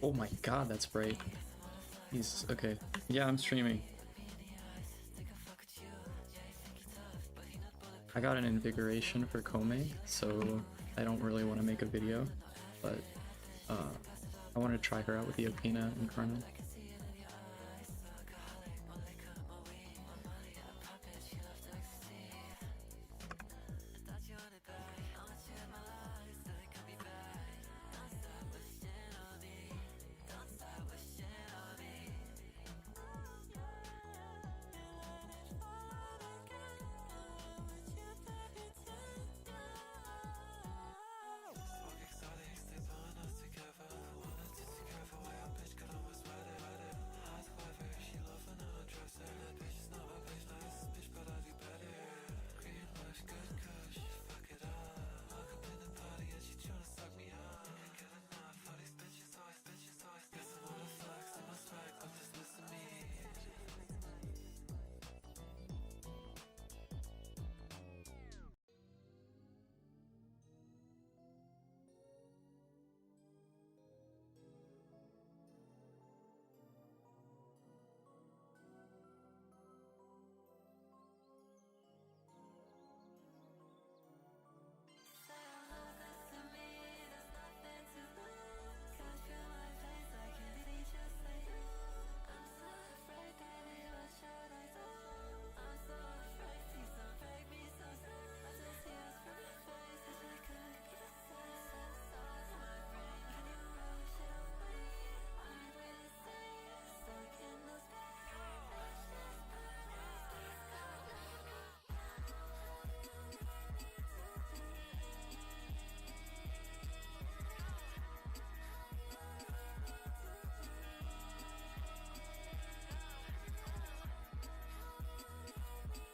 Oh my god, that's bright. He's okay. Yeah, I'm streaming. I got an invigoration for Koumei, so I don't really want to make a video, but I want to try her out with the Okina Incarnon.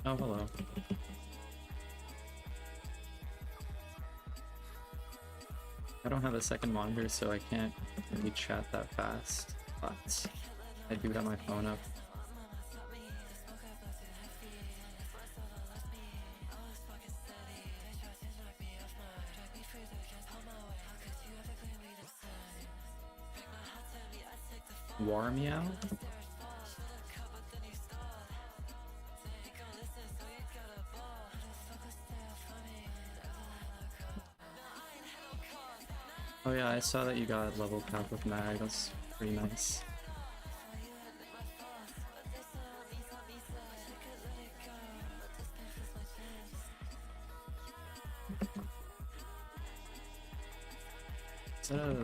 Oh, hello. I don't have a second monitor, so I can't really chat that fast, but I do have my phone up. War meow? Oh yeah, I saw that you got level cap with mag, that's pretty nice. So...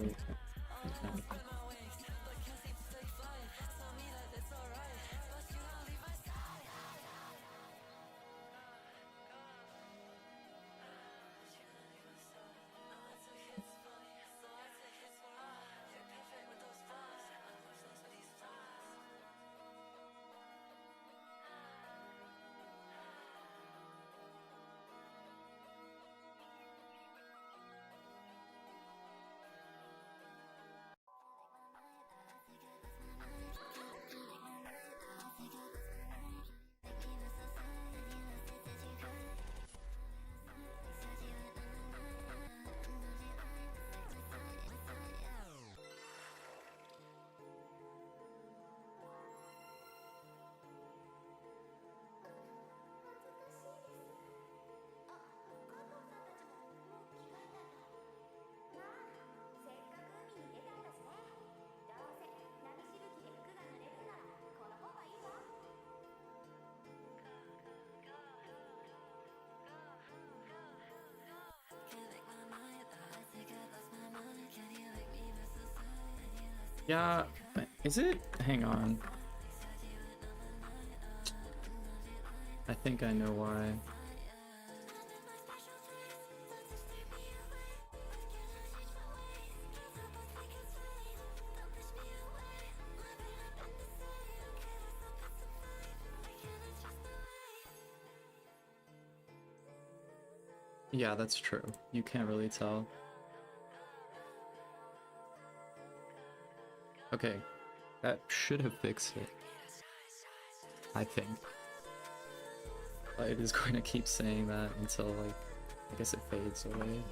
Yeah, is it? Hang on. I think I know why. Yeah, that's true. You can't really tell. Okay, that should have fixed it, I think. But it is going to keep saying that until, like, I guess it fades away.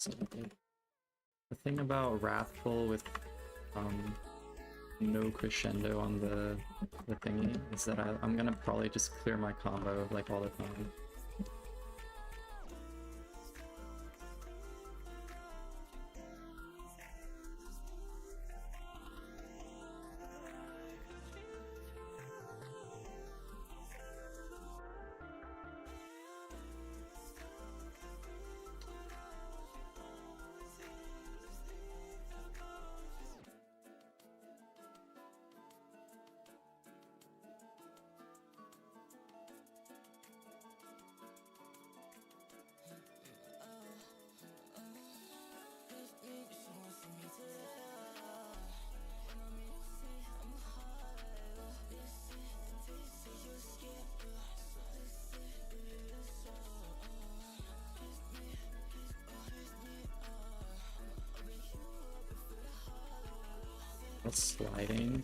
The thing about Wrathful with no crescendo on the thingy is that I'm gonna probably just clear my combo like all the time. That's sliding.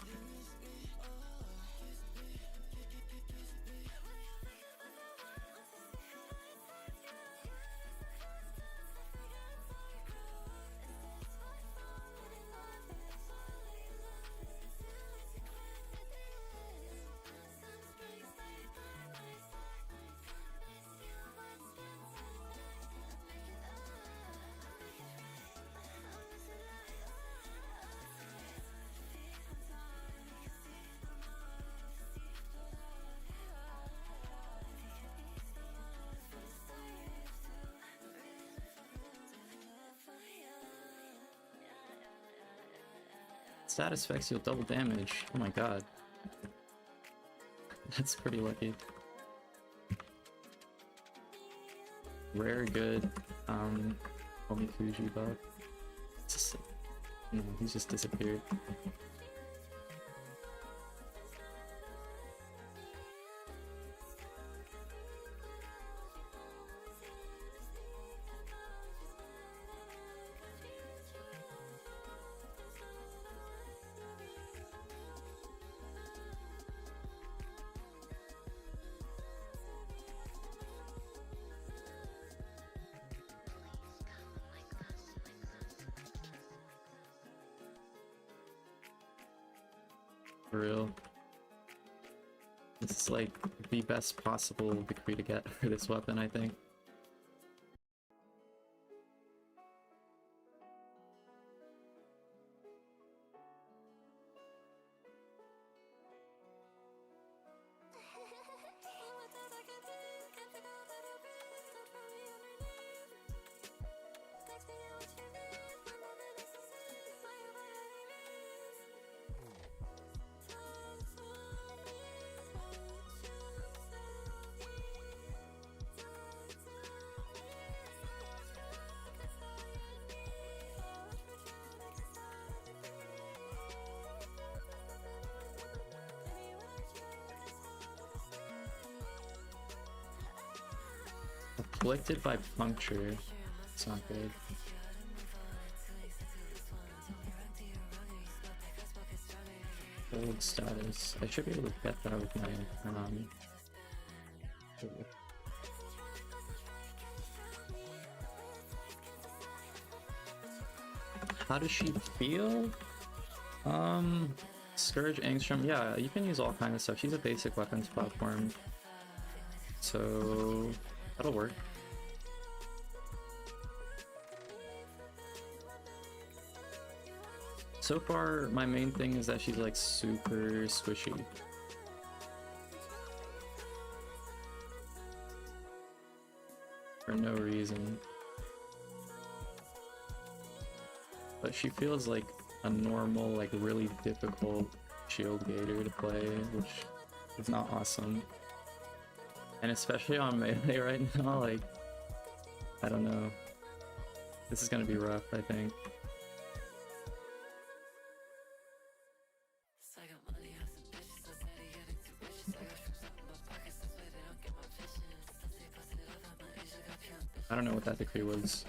Status effects deal double damage. Oh my god. That's pretty lucky. Rare good Omikuji buff. No, he's just disappeared. For real. This is like the best possible decree to get for this weapon, I think. Afflicted by puncture. It's not good. Gold status. I should be able to get that with my How does she feel? Scourge, Angstrom. Yeah, you can use all kinds of stuff. She's a basic weapons platform, so that'll work. So far, my main thing is that she's like super squishy. For no reason. But she feels like a normal, like really difficult shield gator to play, which is not awesome. And especially on melee right now, like, I don't know. This is gonna be rough, I think. I don't know what that decree was.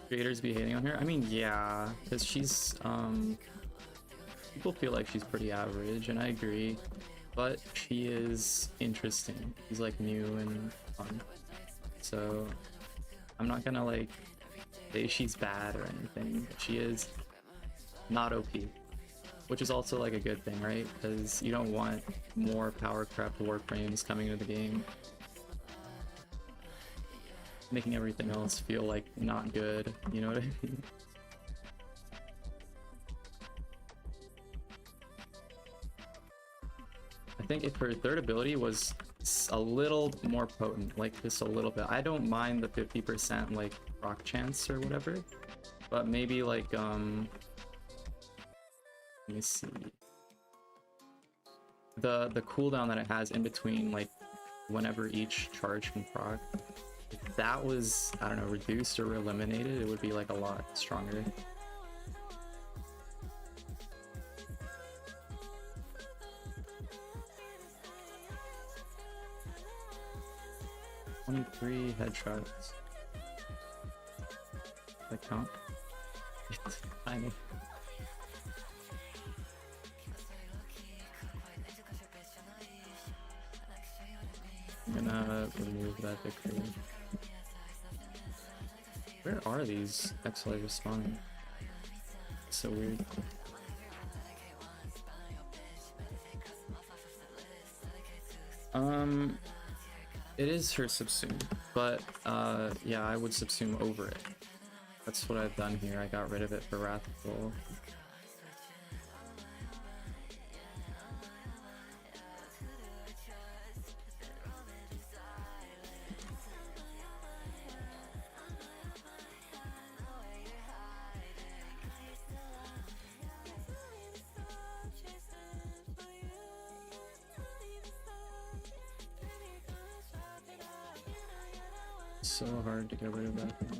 Creators be hating on her? I mean, yeah, because she's, people feel like she's pretty average, and I agree, but she is interesting. She's like new and fun. So I'm not gonna like say she's bad or anything, but she is not OP, which is also like a good thing, right? Because you don't want more power crept warframes coming into the game, making everything else feel like not good, you know what I mean? I think if her third ability was a little more potent, like just a little bit. I don't mind the 50% like proc chance or whatever, but maybe like let me see. The cooldown that it has in between like whenever each charge can proc, if that was, I don't know, reduced or eliminated, it would be like a lot stronger. 23 headshots. That count? I know. I'm gonna remove that victory. Where are these X-Light spawning? It's so weird. It is her subsume, but yeah, I would subsume over it. That's what I've done here. I got rid of it for Wrathful. So hard to get rid of that now.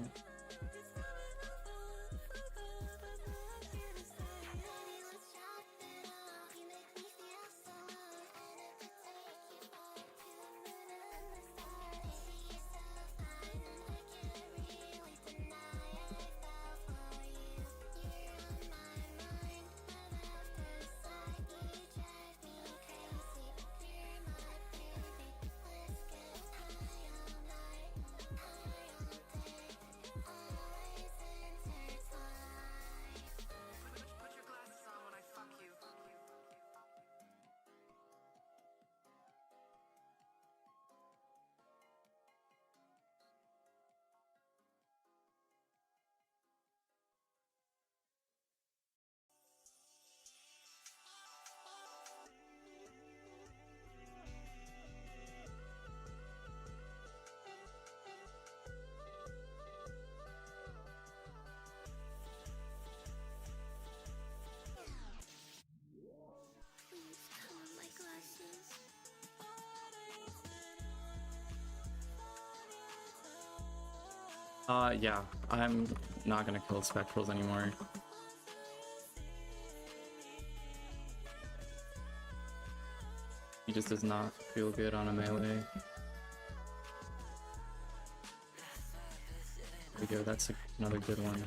Yeah, I'm not gonna kill Spectrals anymore. He just does not feel good on a melee. There we go, that's another good one.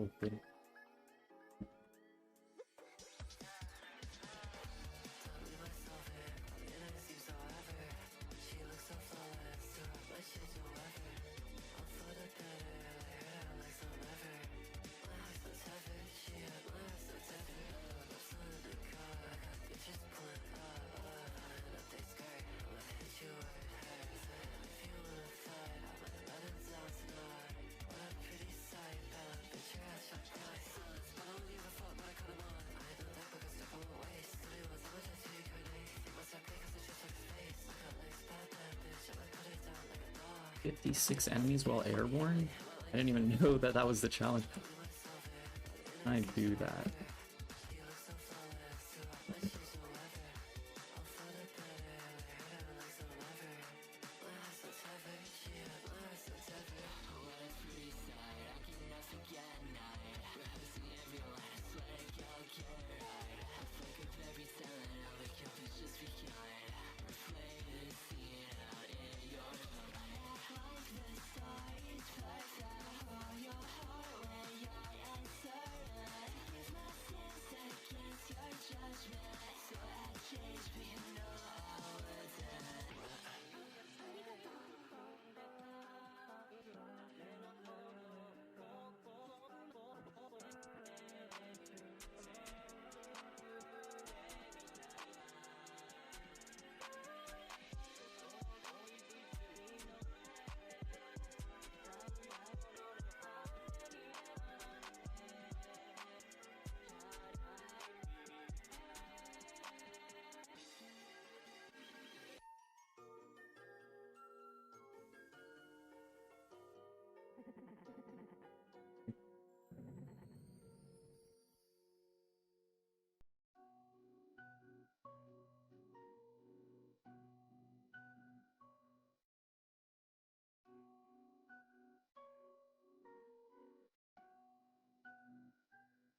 Oh, good. "56 enemies while airborne?" I didn't even know that that was the challenge. Can I do that?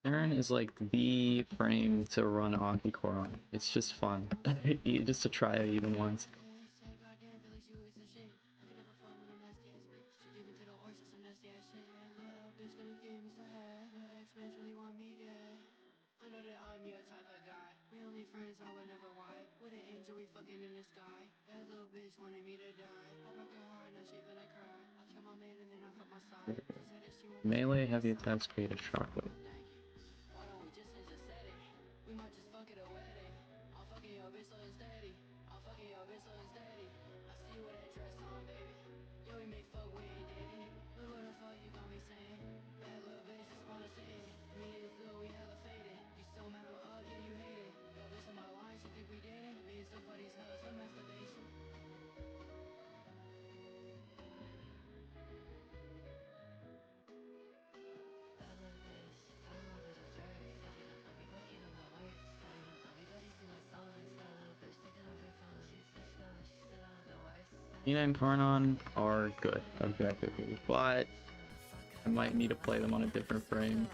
Aaron is like the frame to run Anki-Core on. It's just fun. Just to try it even once. Melee heavy attacks create a shockwave. Okina and Incarnon are good objectively, but I might need to play them on a different frame.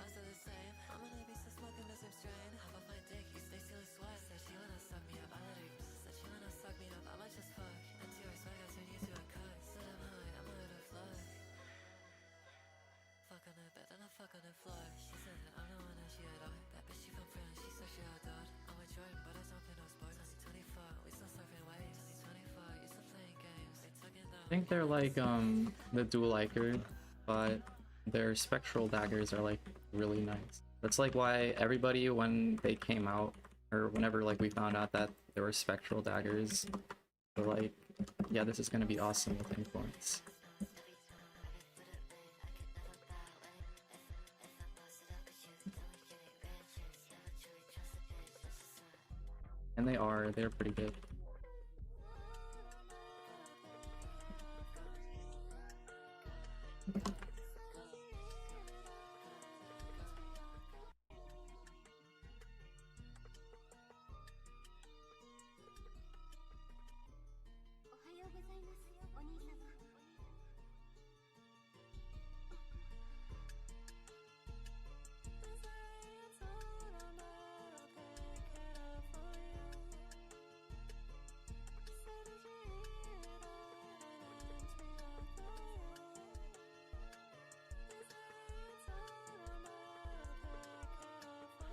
I think they're like the dual liker, but their spectral daggers are like really nice. That's like why everybody, when they came out, or whenever like we found out that there were spectral daggers, they're like, yeah, this is gonna be awesome with influence. And they're pretty good.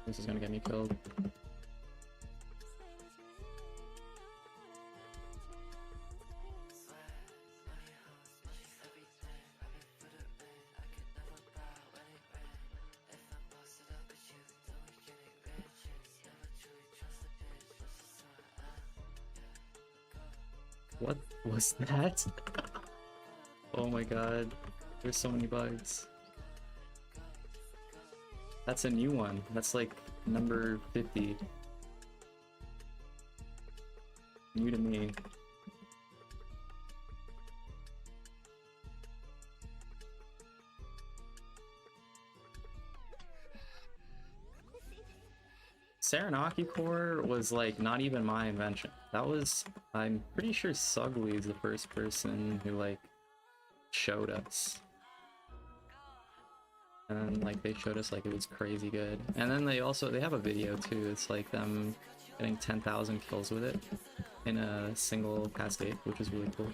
This is gonna get me killed. What was that? Oh my god, there's so many bugs. That's a new one. That's like number 50. New to me. Saranaki core was like not even my invention. That was, I'm pretty sure Sugly is the first person who like showed us. And like they showed us like it was crazy good. And then they have a video too. It's like them getting 10,000 kills with it in a single cascade, which is really cool.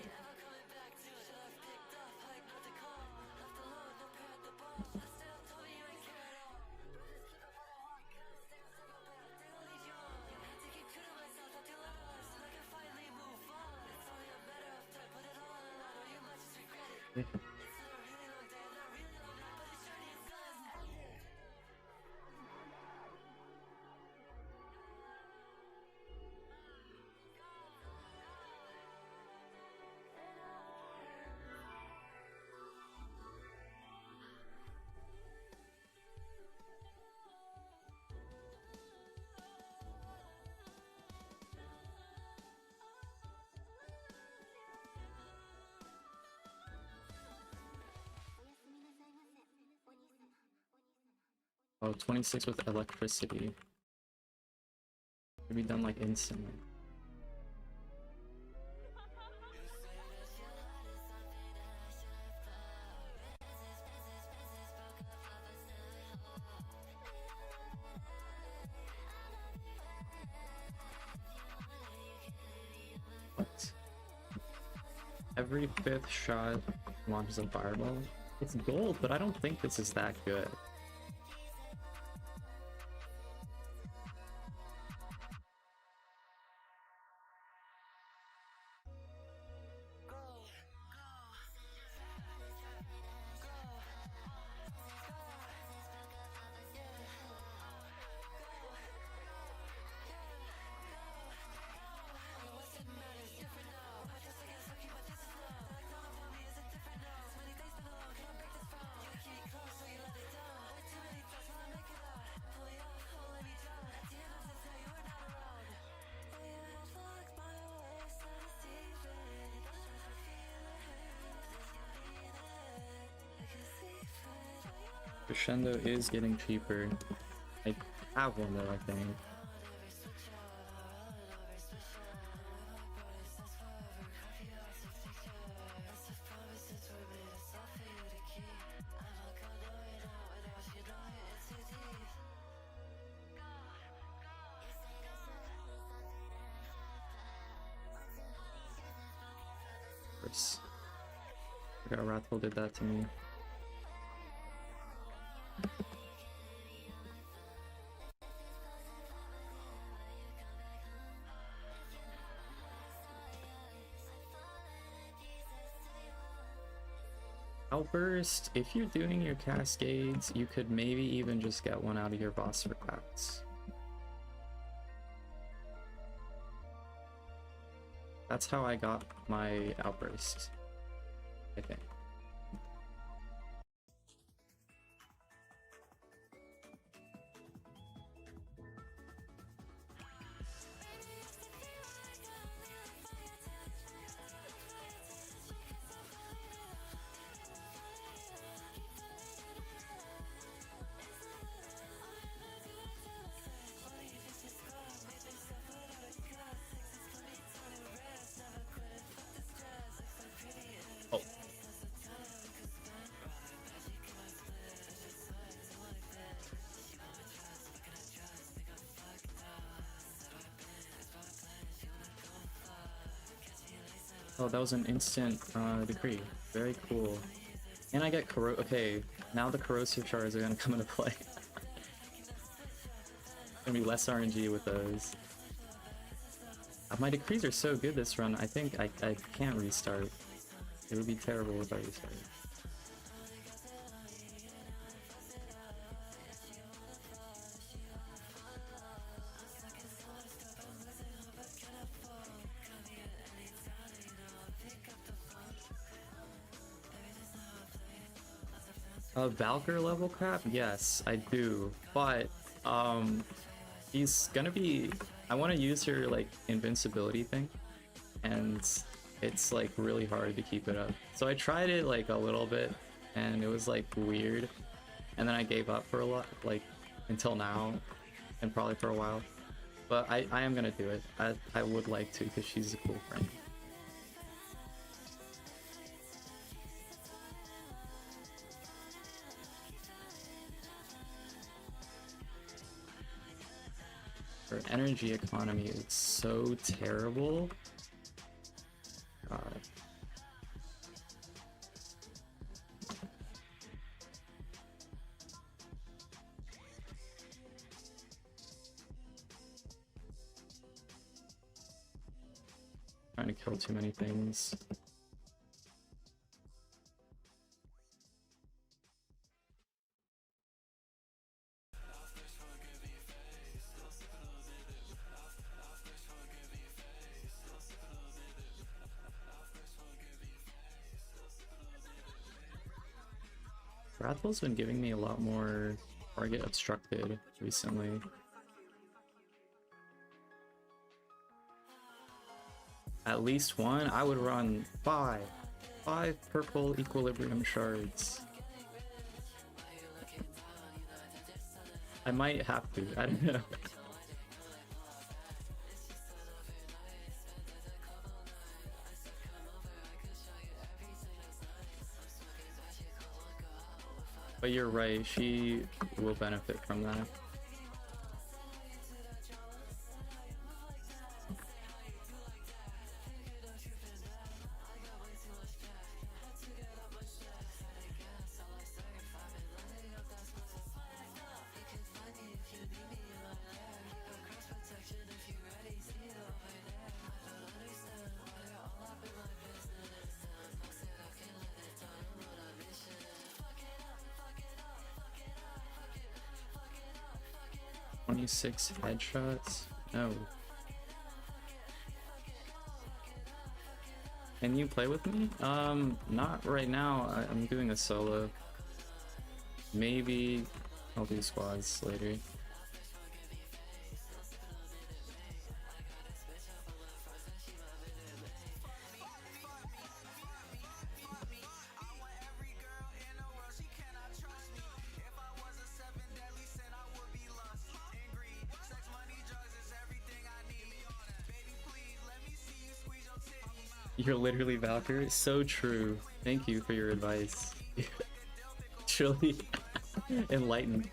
Oh, 26 with electricity. Could be done like instantly. What? Every 5th shot launches a fireball? It's gold, but I don't think this is that good. Crescendo is getting cheaper. I have one though, I think. Of course. I forgot Wrathful did that to me. Outburst, if you're doing your cascades, you could maybe even just get one out of your boss packs. That's how I got my outburst, I think. Oh, that was an instant decree. Very cool. And I get okay, now the corrosive shards are gonna come into play. gonna be less RNG with those. My decrees are so good this run, I think I can't restart. It would be terrible if I restarted. Valkyr level cap? Yes, I do. But, he's gonna be... I want to use her, like, invincibility thing. And it's, like, really hard to keep it up. So I tried it, like, a little bit. And it was, like, weird. And then I gave up for a lot, like, until now. And probably for a while. But I am gonna do it. I would like to, because she's a cool friend. Her energy economy is so terrible. God. Trying to kill too many things. Wrathful's been giving me a lot more target obstructed recently. At least one? I would run 5 purple equilibrium shards. I might have to, I don't know. But you're right, she will benefit from that. Six headshots? No. Can you play with me? Not right now. I'm doing a solo. Maybe I'll do squads later. You're literally Valkyrie. So true. Thank you for your advice. Truly enlightened.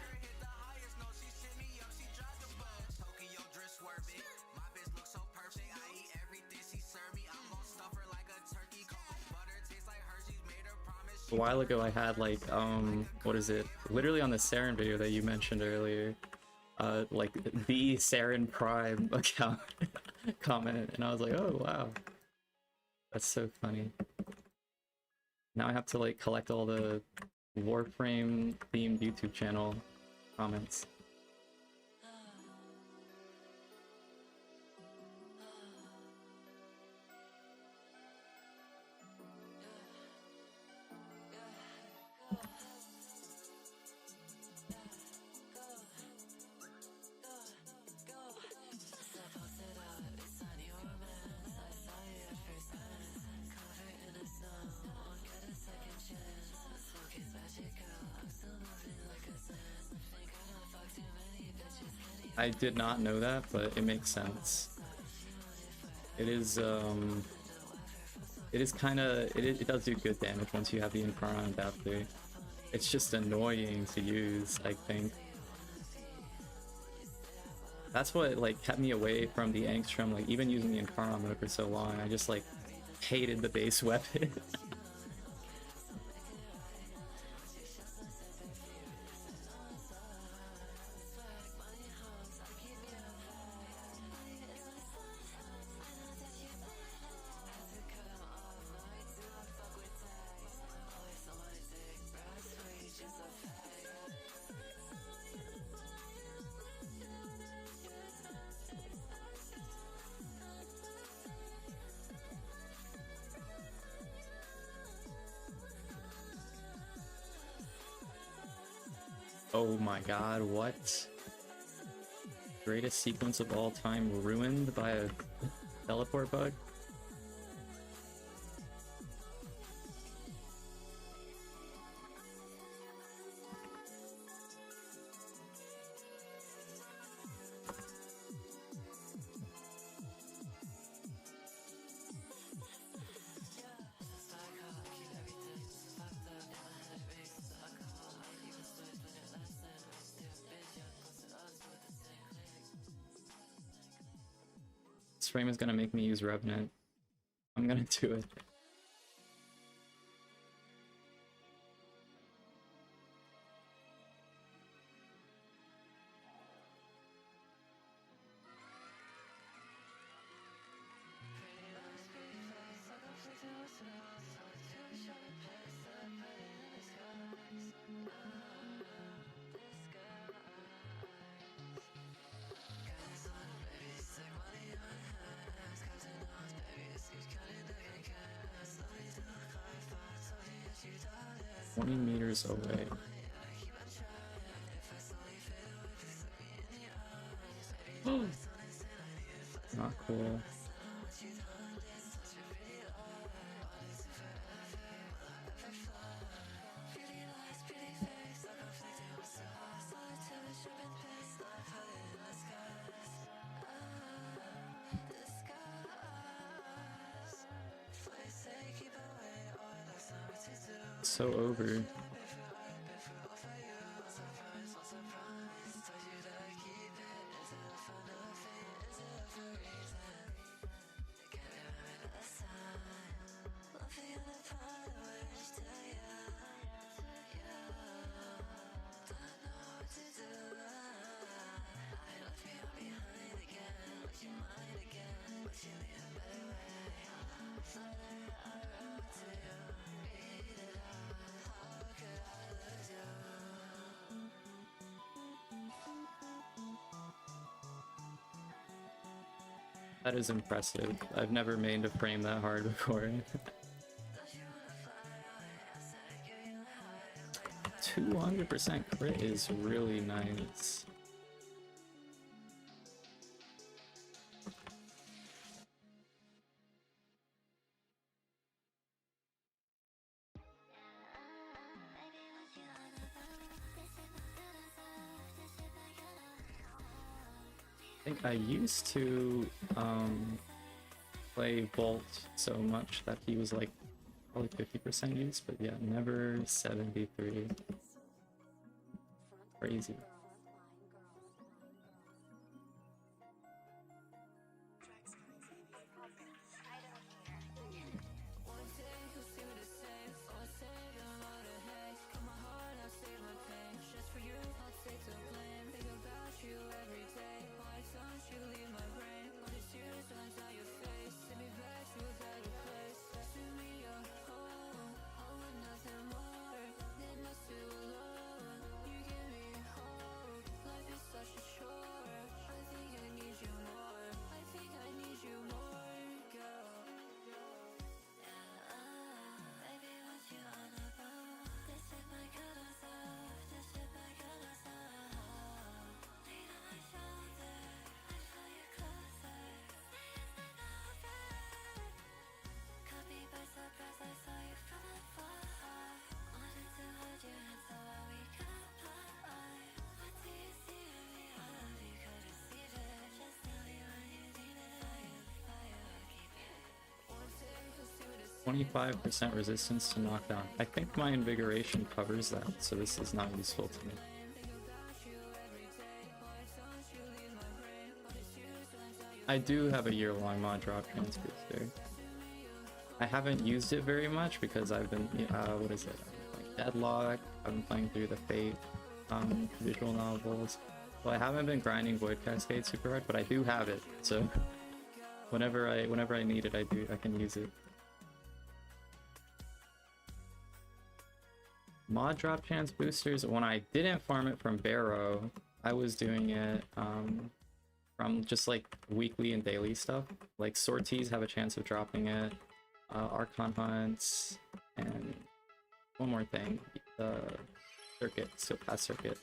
A while ago I had like what is it? Literally on the Saren video that you mentioned earlier. Like the Citrine Prime account comment, and I was like, oh wow. That's so funny. Now I have to like collect all the Warframe themed YouTube channel comments. I did not know that, but it makes sense. It is kind of, it does do good damage once you have the Incarnon adapter. It's just annoying to use, I think. That's what like kept me away from the Angstrom, like even using the Incarnon mode for so long. I just like hated the base weapon. Oh my god, what? Greatest sequence of all time ruined by a teleport bug? This frame is gonna make me use Revenant. I'm gonna do it. Meters away. Not cool. So over. That is impressive. I've never made a frame that hard before. 200% crit is really nice. I think I used to play Bolt so much that he was like probably 50% use, but yeah, never 73. Crazy. %, resistance to knockdown. I think my invigoration covers that, so this is not useful to me. I do have a year-long mod drop transbooster. I haven't used it very much because I've been, what is it? Like Deadlock. I've been playing through the Fate visual novels. Well, I haven't been grinding Void Cascade super hard, but I do have it. So whenever I need it, I can use it. Mod drop chance boosters, when I didn't farm it from Barrow, I was doing it from just like weekly and daily stuff. Like sorties have a chance of dropping it, Archon hunts, and one more thing, circuit, seal pass circuit.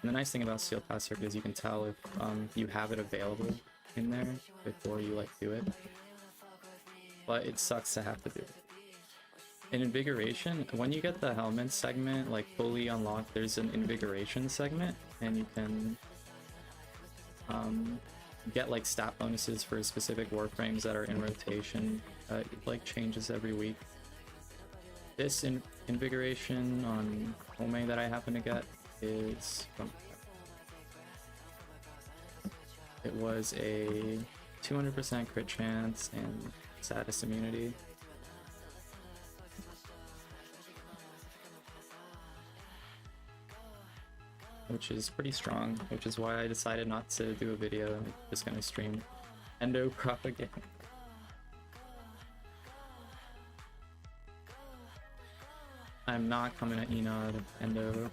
And the nice thing about seal pass circuit is you can tell if you have it available in there before you like do it. But it sucks to have to do it. In invigoration, when you get the helmet segment like fully unlocked, there's an invigoration segment, and you can get like stat bonuses for specific warframes that are in rotation. It like changes every week. This invigoration on Koumei that I happen to get is it was a 200% crit chance and status immunity. Which is pretty strong, which is why I decided not to do a video. I'm just gonna stream Endo propaganda. I'm not coming at Enod Endo.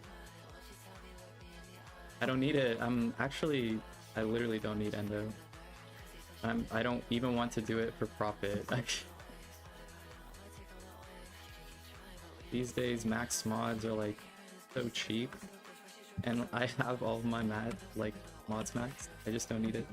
I don't need it. I literally don't need Endo. I don't even want to do it for profit. These days max mods are like so cheap. And I have all of my mods maxed. I just don't need it.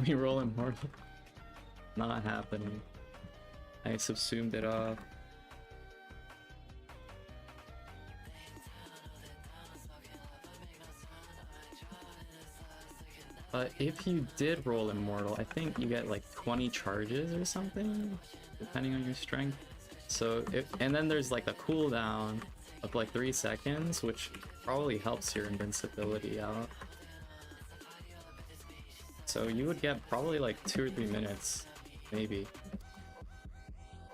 We roll immortal. Not happening. I subsumed it off. But if you did roll immortal, I think you get like 20 charges or something, depending on your strength. So and then there's like a cooldown of like 3 seconds, which probably helps your invincibility out. So you would get probably like 2 or 3 minutes, maybe,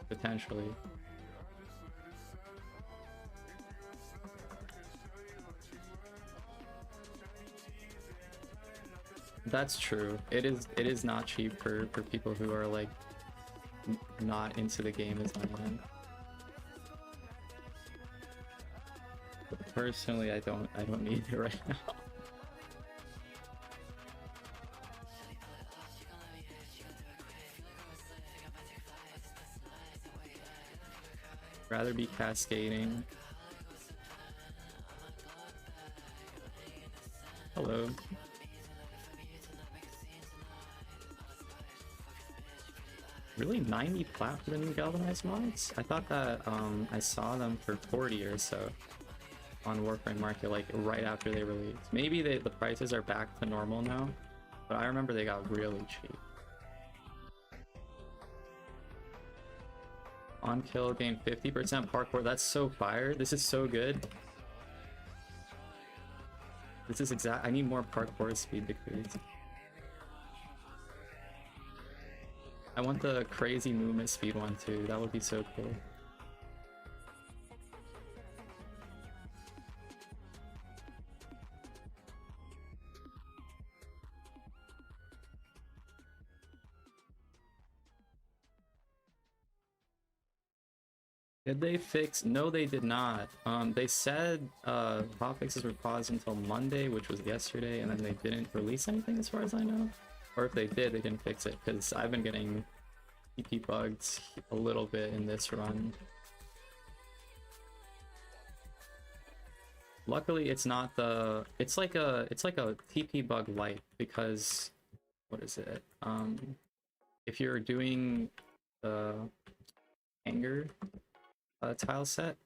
potentially. That's true. It is not cheap for people who are like not into the game as I am. But personally, I don't need it right now. Rather be cascading. Hello. Really 90 plat for the new galvanized mods? I thought that I saw them for 40 or so on Warframe Market like right after they released. Maybe the prices are back to normal now, but I remember they got really cheap. On kill, gain 50% parkour. That's so fire. This is so good. This is exact. I need more parkour speed decrease. I want the crazy movement speed one too. That would be so cool. Did they fix? No, they did not. They said hotfixes were paused until Monday, which was yesterday, and then they didn't release anything as far as I know. Or if they did, they didn't fix it, because I've been getting TP bugs a little bit in this run. Luckily, it's not the. It's like a TP bug light, because what is it? If you're doing the anger tile set,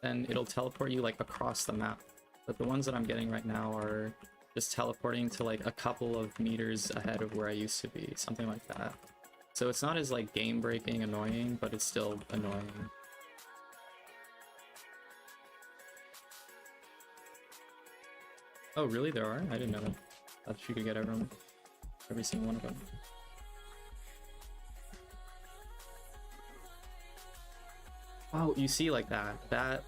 then it'll teleport you like across the map. But the ones that I'm getting right now are just teleporting to like a couple of meters ahead of where I used to be, something like that. So it's not as like game breaking annoying, but it's still annoying. Oh really, there are? I didn't know that. I thought you could get every single one of them. Oh, you see like that.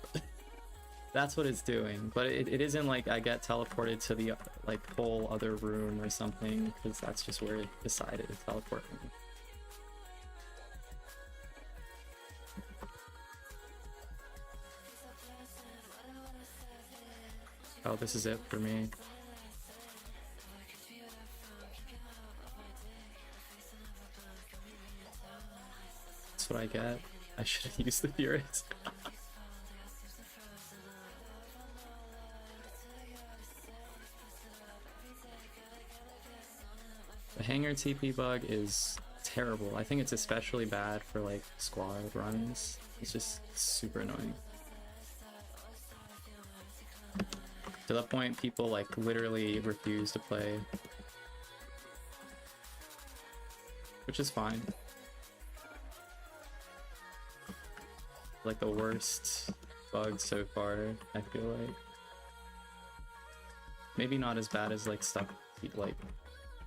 That's what it's doing. But it isn't like I get teleported to the like whole other room or something, because that's just where it decided to teleport me. Oh, this is it for me. That's what I get. I should have used the Furious. The hanger TP bug is terrible. I think it's especially bad for like squad runs. It's just super annoying. To the point people like literally refuse to play. Which is fine. Like the worst bug so far, I feel like. Maybe not as bad as like stuff like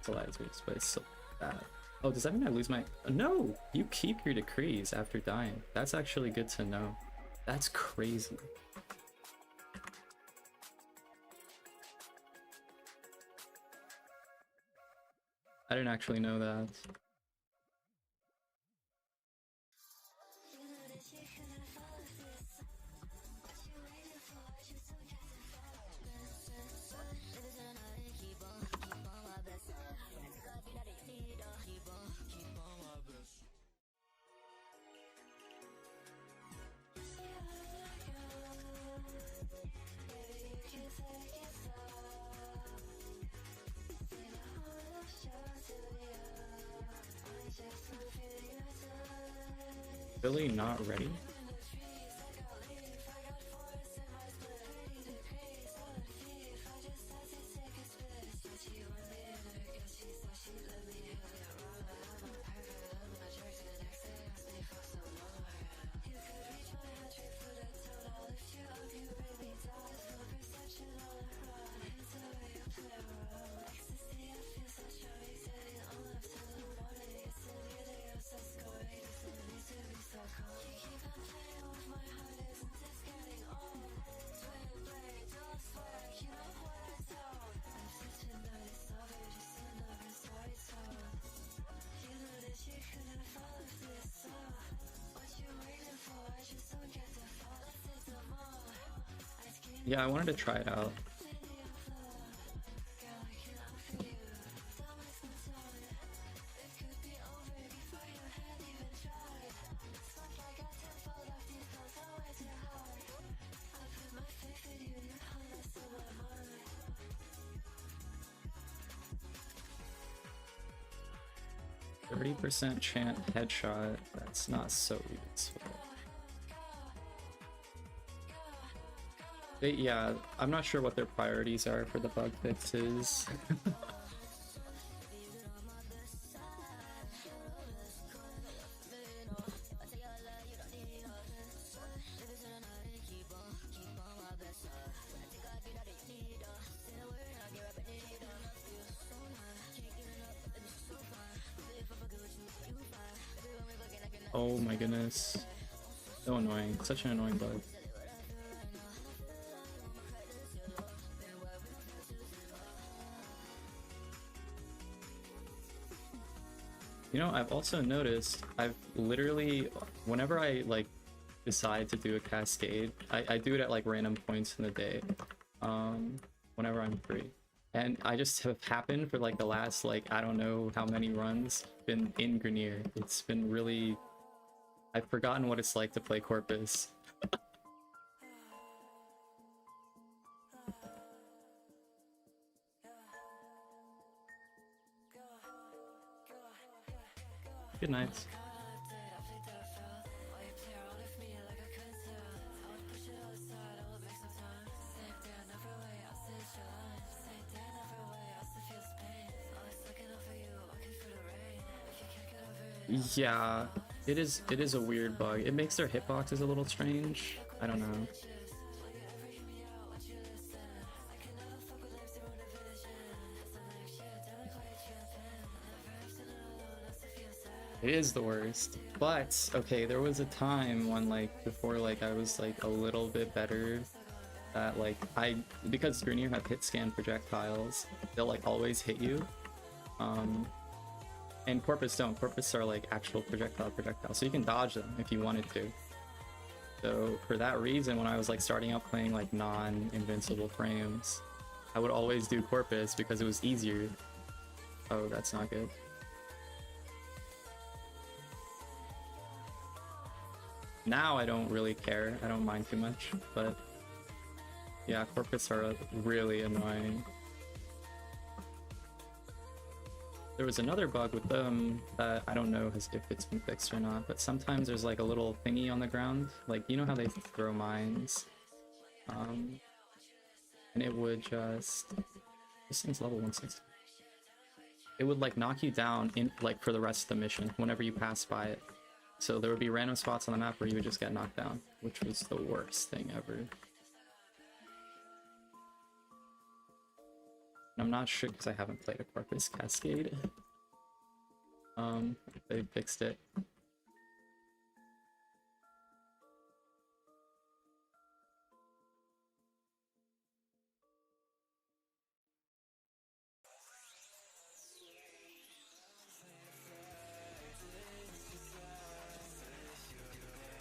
Lasers, but it's still bad. Oh, does that mean I lose my... No! You keep your decrees after dying. That's actually good to know. That's crazy. I didn't actually know that. Really not ready? Yeah, I wanted to try it out. %, chant headshot. That's not so useful. Yeah, I'm not sure what their priorities are for the bug fixes. Oh my goodness. So annoying. Such an annoying bug. You know, I've also noticed, I've literally, whenever I like decide to do a cascade, I do it at like random points in the day, whenever I'm free. And I just have happened for like the last like, I don't know how many runs, been in Grineer. It's been really, I've forgotten what it's like to play Corpus. Good night. Yeah, it is a weird bug. It makes their hitboxes a little strange. I don't know. It is the worst. But okay, there was a time when like before like I was like a little bit better that like because Grineer have hit scan projectiles, they'll like always hit you. And Corpus don't. Corpus are like actual projectile, so you can dodge them if you wanted to. So for that reason, when I was like starting out playing like non-invincible frames, I would always do Corpus because it was easier. Oh, that's not good. Now I don't really care. I don't mind too much, but yeah, Corpus are really annoying. There was another bug with them that I don't know if it's been fixed or not, but sometimes there's like a little thingy on the ground, like you know how they throw mines, and it would just, this thing's level 160. It would like knock you down in like for the rest of the mission whenever you pass by it. So there would be random spots on the map where you would just get knocked down, which was the worst thing ever. I'm not sure because I haven't played a Corpus Cascade. They fixed it.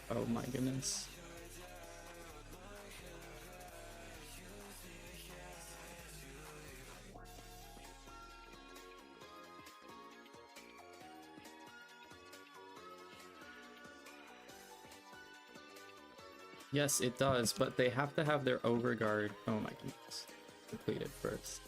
Oh my goodness. Yes, it does, but they have to have their overguard, oh my goodness, completed first.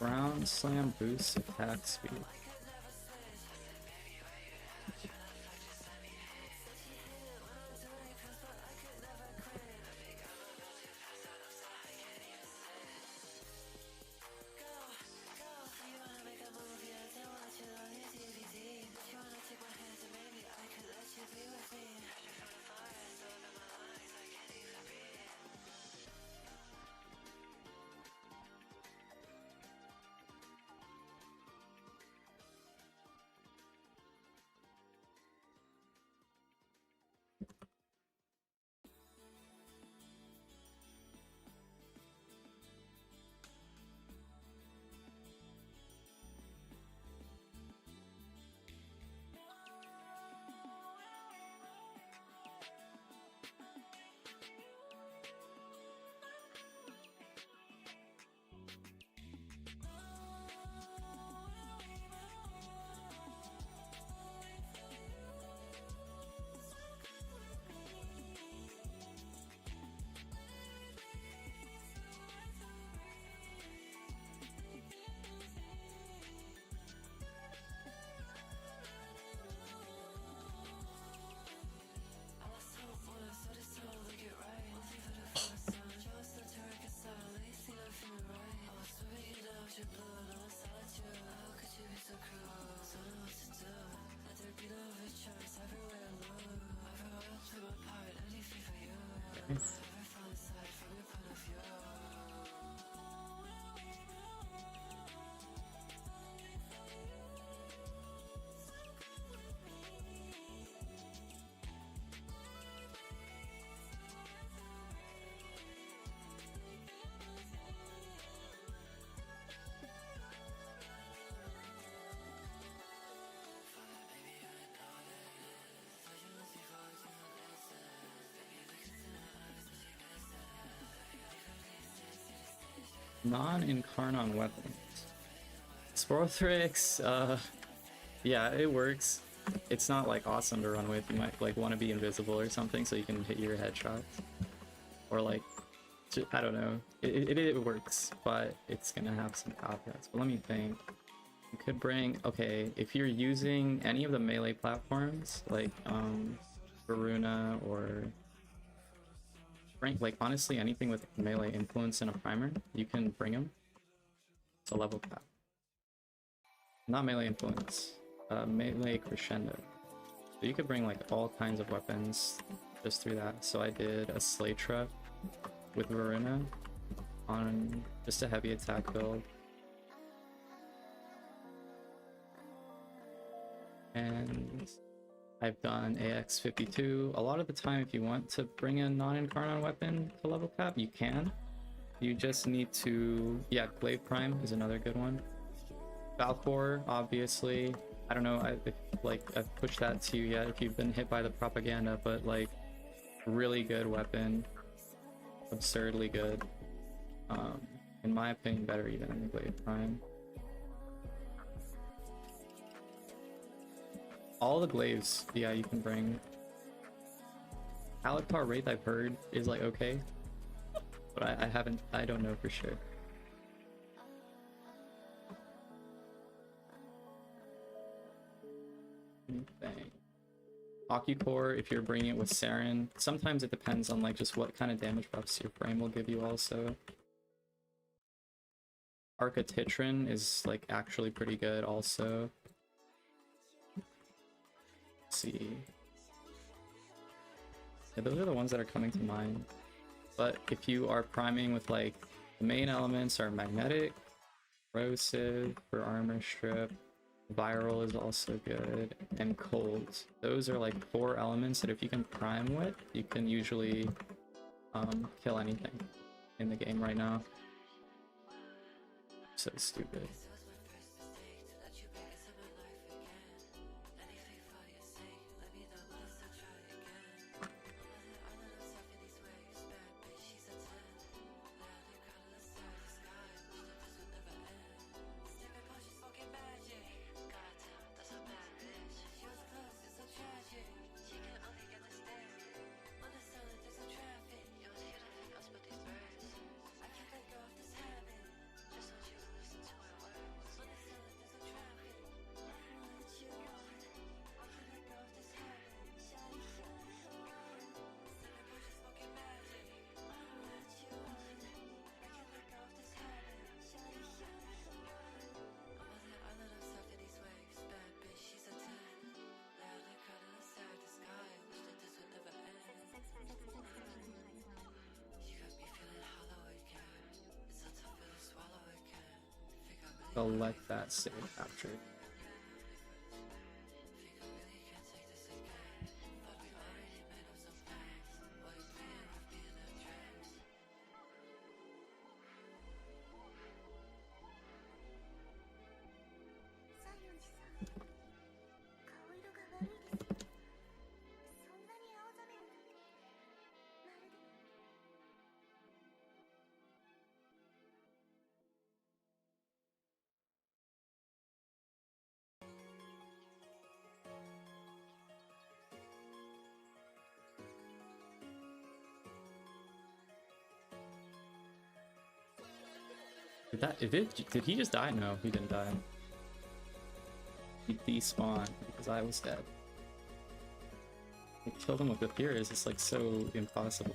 Ground slam boosts attack speed. Non-Incarnon weapons. Sporothrix, yeah, it works. It's not like awesome to run with. You might like want to be invisible or something so you can hit your headshots. Or like, I don't know. It works, but it's gonna have some caveats. But let me think. You could bring, okay, if you're using any of the melee platforms, like Varuna or like honestly anything with melee influence and a primer, you can bring them to level cap. Not melee influence, melee crescendo. So you could bring like all kinds of weapons just through that. So I did a Slaytra with Varuna on just a heavy attack build. And I've done AX52. A lot of the time, if you want to bring a non-Incarnon weapon to level cap, you can. You just need to... yeah, Glaive Prime is another good one. Valkor, obviously. I don't know if I've pushed that to you yet if you've been hit by the propaganda, but like, really good weapon. Absurdly good. In my opinion, better even than the Glaive Prime. All the glaives, yeah, you can bring. Alucard Wraith, I've heard, is like okay, but I don't know for sure. Anything. Ocucore, if you're bringing it with Saren, sometimes it depends on like just what kind of damage buffs your frame will give you also. Arca Citrine is like actually pretty good also. See, yeah, those are the ones that are coming to mind. But if you are priming with like the main elements are magnetic, corrosive for armor strip, viral is also good, and cold. Those are like 4 elements that if you can prime with, you can usually kill anything in the game right now. So stupid. I'll let that save captured. Did he just die? No, he didn't die. He despawned because I was dead. I killed him with the Furious, it's like so impossible.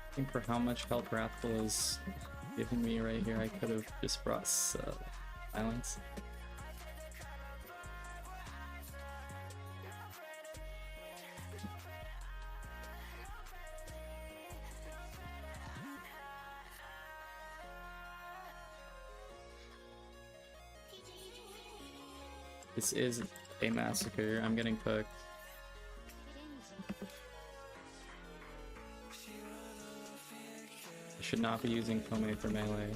I think for how much health Wrathful is giving me right here, I could have just brought silence. This is a massacre. I'm getting cooked. I should not be using Koumei for melee.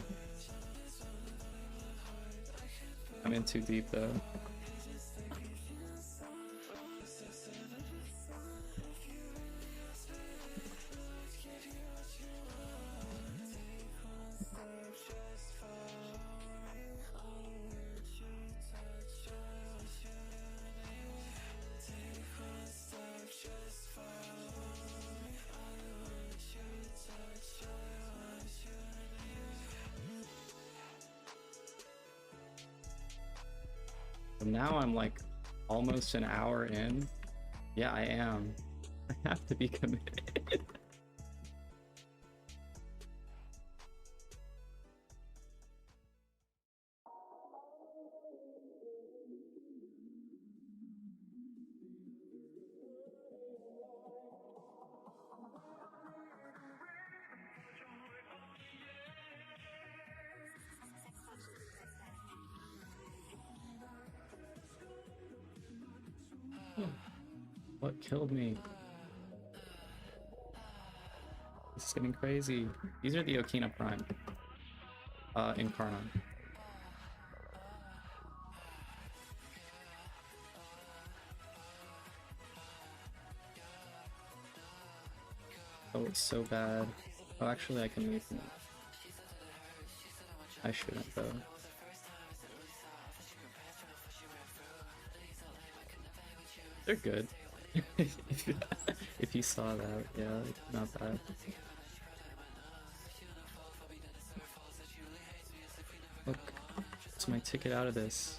I'm in too deep though. Now I'm like almost an hour in. Yeah, I am. I have to be committed. What killed me? This is getting crazy. These are the Okina Prime. Incarnon. Oh, it's so bad. Oh, actually, I can leave them. I shouldn't, though. They're good. If you saw that, yeah, not bad. Look, it's my ticket out of this.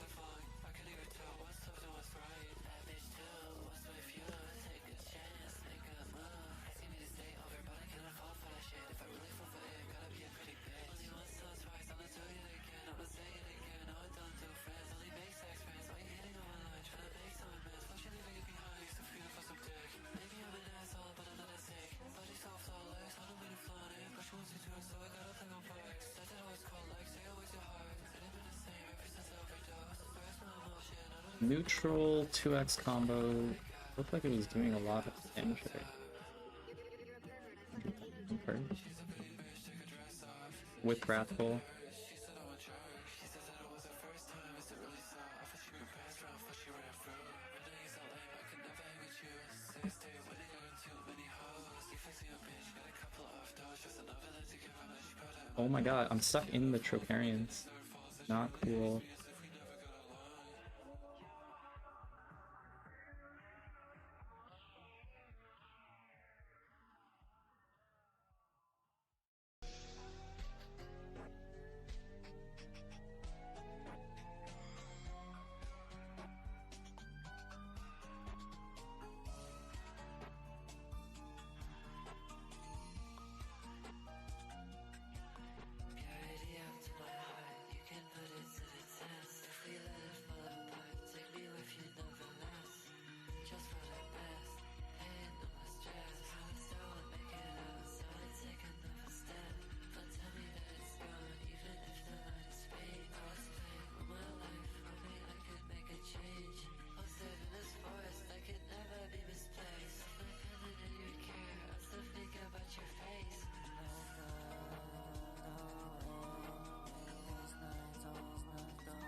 Neutral 2x combo looked like it was doing a lot of damage there. Okay. With Wrathful. Oh my god, I'm stuck in the Trocarians. Not cool.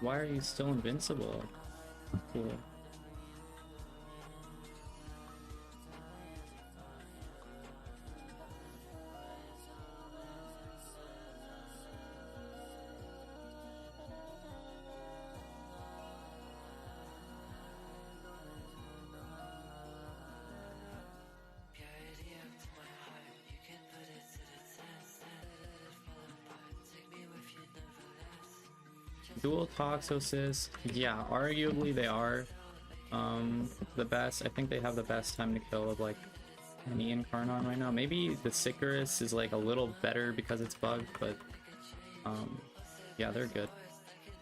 Why are you still invincible? Cool. Dual Toxosis, yeah, arguably they are the best. I think they have the best time to kill of like any Incarnon right now. Maybe the Sicarus is like a little better because it's bugged, but yeah, they're good.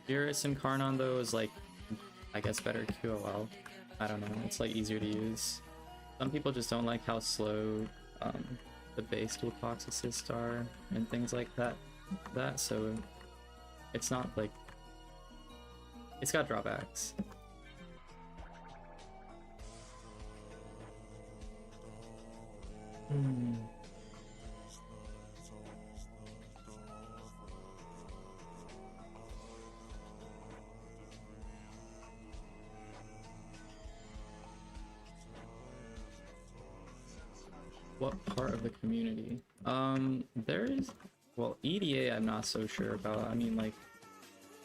Eurus Incarnon though is like, I guess, better QOL. I don't know, it's like easier to use. Some people just don't like how slow the base dual Toxosis are and things like that. So it's not like, it's got drawbacks. What part of the community? There is, well, EDA I'm not so sure about. I mean, like,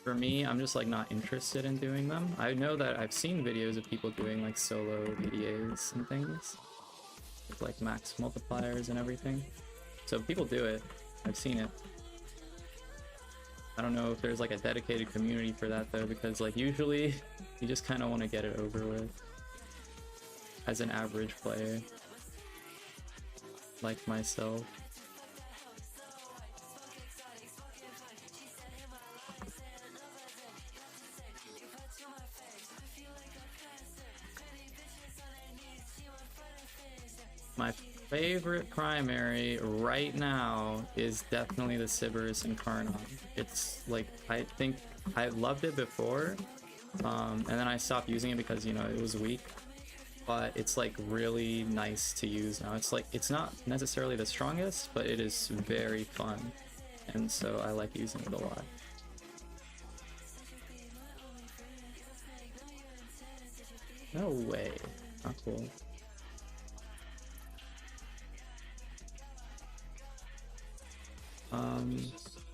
for me, I'm just like not interested in doing them. I know that I've seen videos of people doing like solo EDAs and things with like max multipliers and everything. So people do it. I've seen it. I don't know if there's like a dedicated community for that though, because like usually you just kind of want to get it over with as an average player like myself. My favorite primary right now is definitely the Sybaris Incarnon. It's like, I think I loved it before, and then I stopped using it because, you know, it was weak. But it's like really nice to use now. It's like, it's not necessarily the strongest, but it is very fun. And so I like using it a lot. No way. Not cool.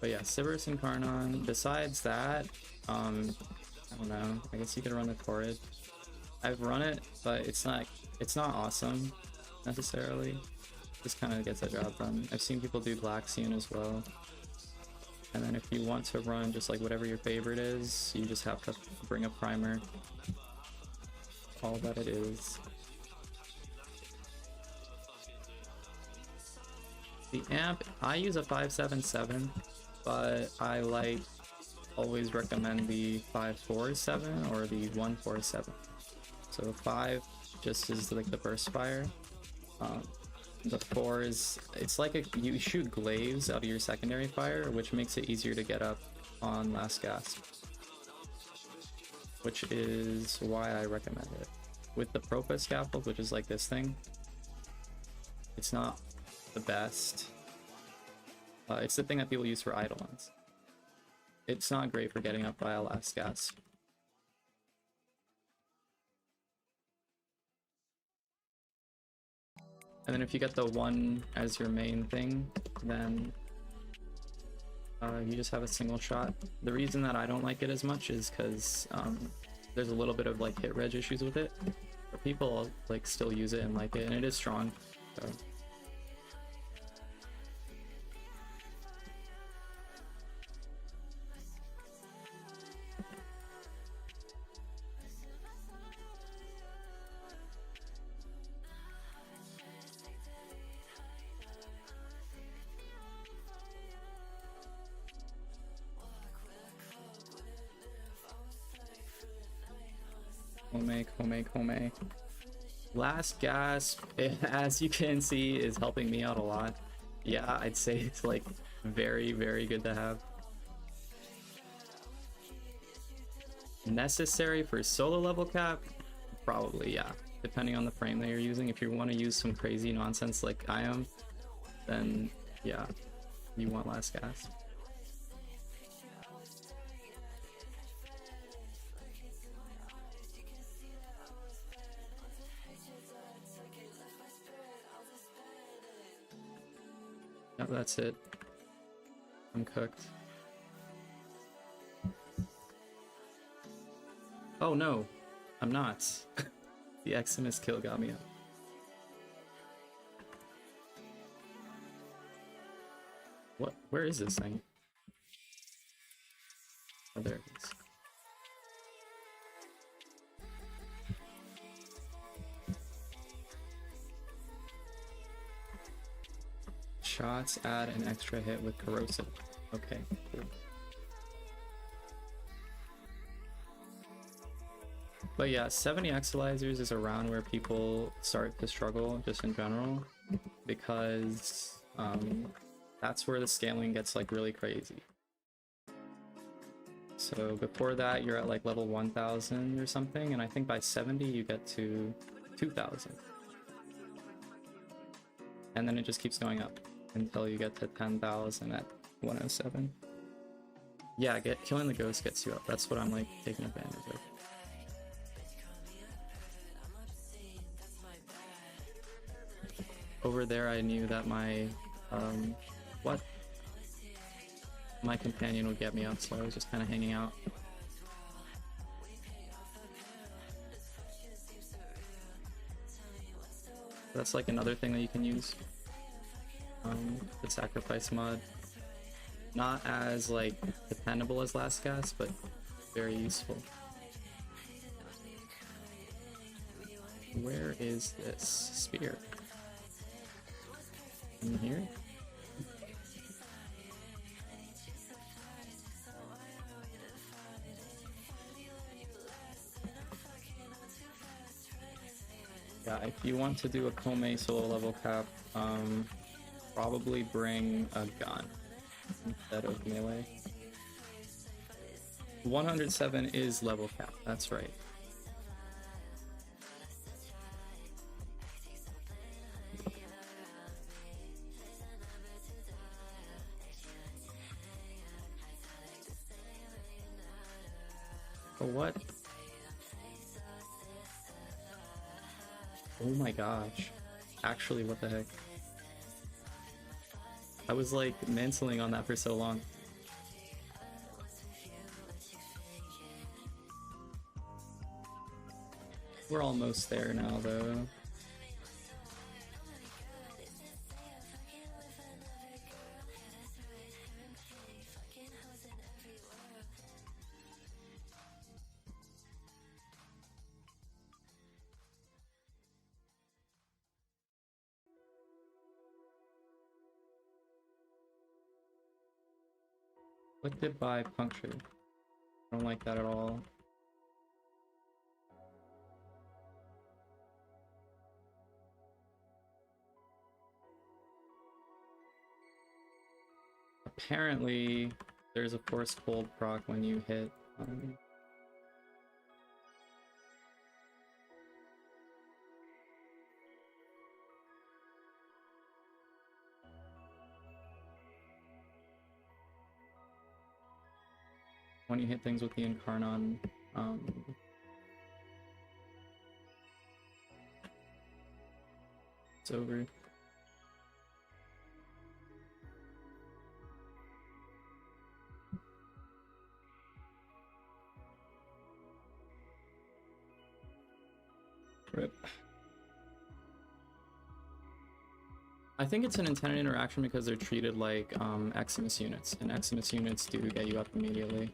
But yeah, Sybaris Incarnon. Besides that, I don't know. I guess you could run the Torrid. I've run it, but it's not awesome necessarily. Just kind of gets the job done. I've seen people do Blaxion as well. And then if you want to run just like whatever your favorite is, you just have to bring a primer. All that it is. The amp, I use a 577, but I like always recommend the 547 or the 147. So 5 just is like the burst fire. The 4 is, it's like you shoot glaives out of your secondary fire, which makes it easier to get up on last gasp, which is why I recommend it. With the Corpus scaffold, which is like this thing, it's not the best. It's the thing that people use for Eidolons. It's not great for getting up by a last gasp. And then if you get the 1 as your main thing, then you just have a single shot. The reason that I don't like it as much is because there's a little bit of like hit reg issues with it. But people like still use it and like it, and it is strong. So. Koumei. Last gasp, as you can see, is helping me out a lot. Yeah, I'd say it's like very, very good to have. Necessary for solo level cap? Probably, yeah. Depending on the frame that you're using. If you want to use some crazy nonsense like I am, then yeah, you want last gasp. No, that's it. I'm cooked. Oh no, I'm not. The Eximus kill got me up. What? Where is this thing? Oh, there it is. Shots add an extra hit with corrosive. Okay, cool. But yeah, 70 Exilizers is around where people start to struggle just in general, because that's where the scaling gets like really crazy. So before that you're at like level 1000 or something, and I think by 70 you get to 2000. and then it just keeps going up until you get to 10,000 at 107. Yeah, killing the ghost gets you up. That's what I'm like taking advantage of. Over there I knew that my my companion would get me up, so I was just kind of hanging out. That's like another thing that you can use. The sacrifice mod. Not as like dependable as last gas, but very useful. Where is this spear? In here? Yeah, if you want to do a Koumei solo level cap, probably bring a gun instead of melee. 107 is level cap, that's right. Oh, what? Oh my gosh. Actually, what the heck? I was like mantling on that for so long. We're almost there now, though. Afflicted by puncture. I don't like that at all. Apparently, there's a force cold proc when you hit. When you hit things with the Incarnon, it's over. Rip. I think it's an intended interaction because they're treated like Eximus units, and Eximus units do get you up immediately.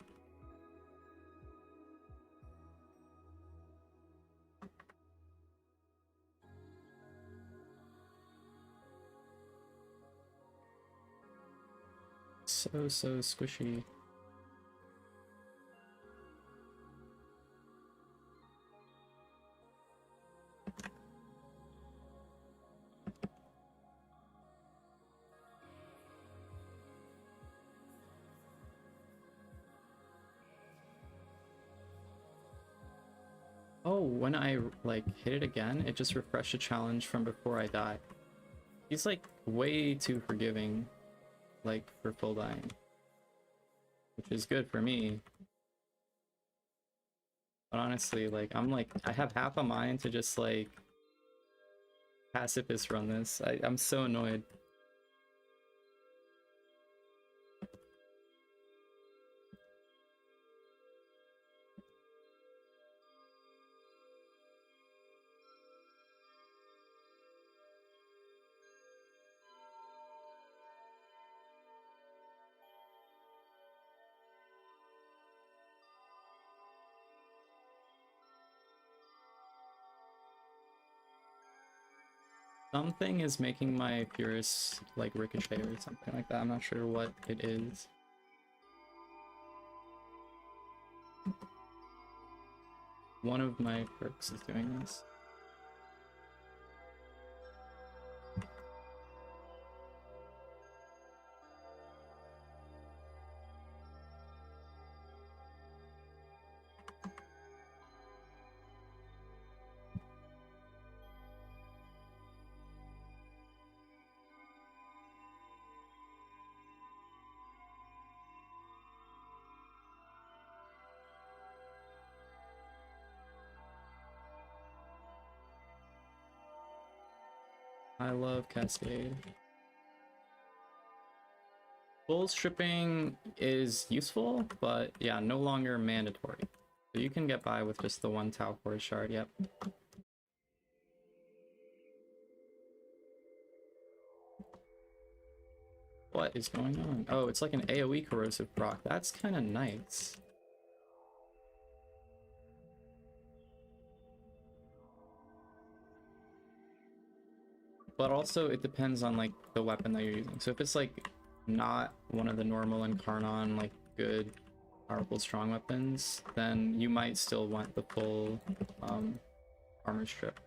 So squishy. Oh, when I like hit it again, it just refreshed a challenge from before I died. He's like way too forgiving, like for full dying, which is good for me. But honestly, like I have half a mind to just like pacifist run this. I'm so annoyed. Something is making my Furious like ricochet or something like that. I'm not sure what it is. One of my perks is doing this. I love Cascade. Full stripping is useful, but yeah, no longer mandatory. So you can get by with just the one Tau Core shard, yep. What is going on? Oh, it's like an AoE corrosive proc. That's kind of nice. But also it depends on like the weapon that you're using. So if it's like not one of the normal Incarnon like good powerful strong weapons, then you might still want the full armor strip.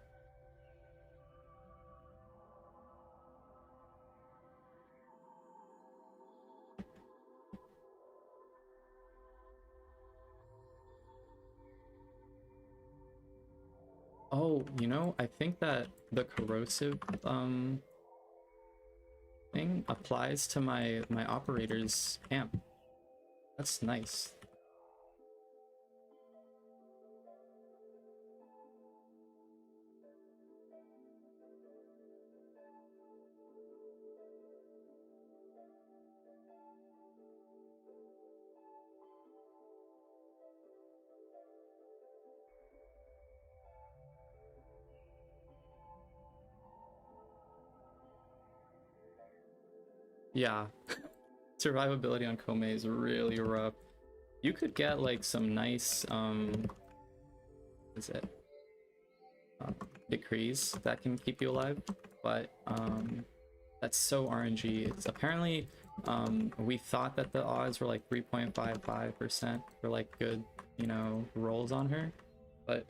Oh, you know, I think that the corrosive thing applies to my operator's amp. That's nice. Yeah, survivability on Koumei is really rough. You could get like some nice what is it? Decrees that can keep you alive, but that's so RNG. It's apparently we thought that the odds were like 3.55% for like good, you know, rolls on her, but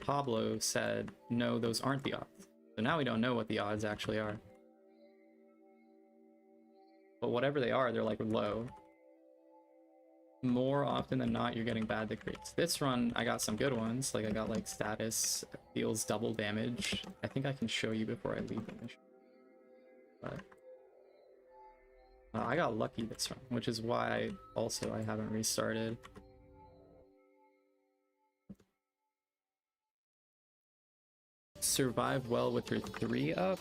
Pablo said no, those aren't the odds. So now we don't know what the odds actually are. But whatever they are, they're like low. More often than not, you're getting bad decrees. This run, I got some good ones. Like I got like status deals double damage. I think I can show you before I leave the mission. But I got lucky this run, which is why also I haven't restarted. Survive well with her 3 up?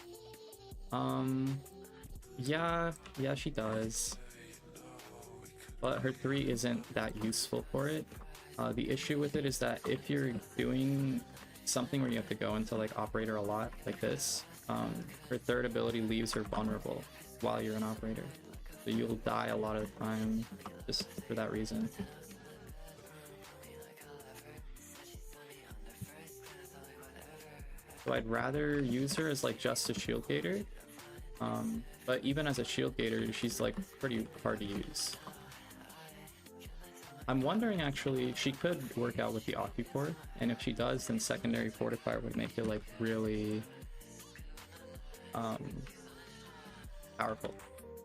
Yeah, she does. But her 3 isn't that useful for it. The issue with it is that if you're doing something where you have to go into like operator a lot, like this, her 3rd ability leaves her vulnerable while you're an operator. So you'll die a lot of the time just for that reason. So I'd rather use her as like just a shield gator. But even as a shield gator, she's like pretty hard to use. I'm wondering actually, she could work out with the Occucore, and if she does, then secondary fortifier would make it like really powerful.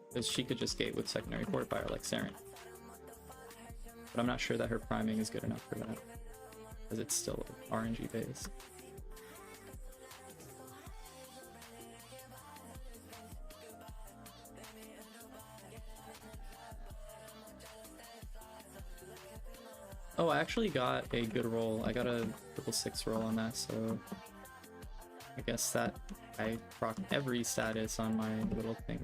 Because she could just gate with secondary fortifier like Citrine. But I'm not sure that her priming is good enough for that, because it's still RNG based. Oh, I actually got a good roll. I got a 666 roll on that, so I guess that I proc every status on my little thing.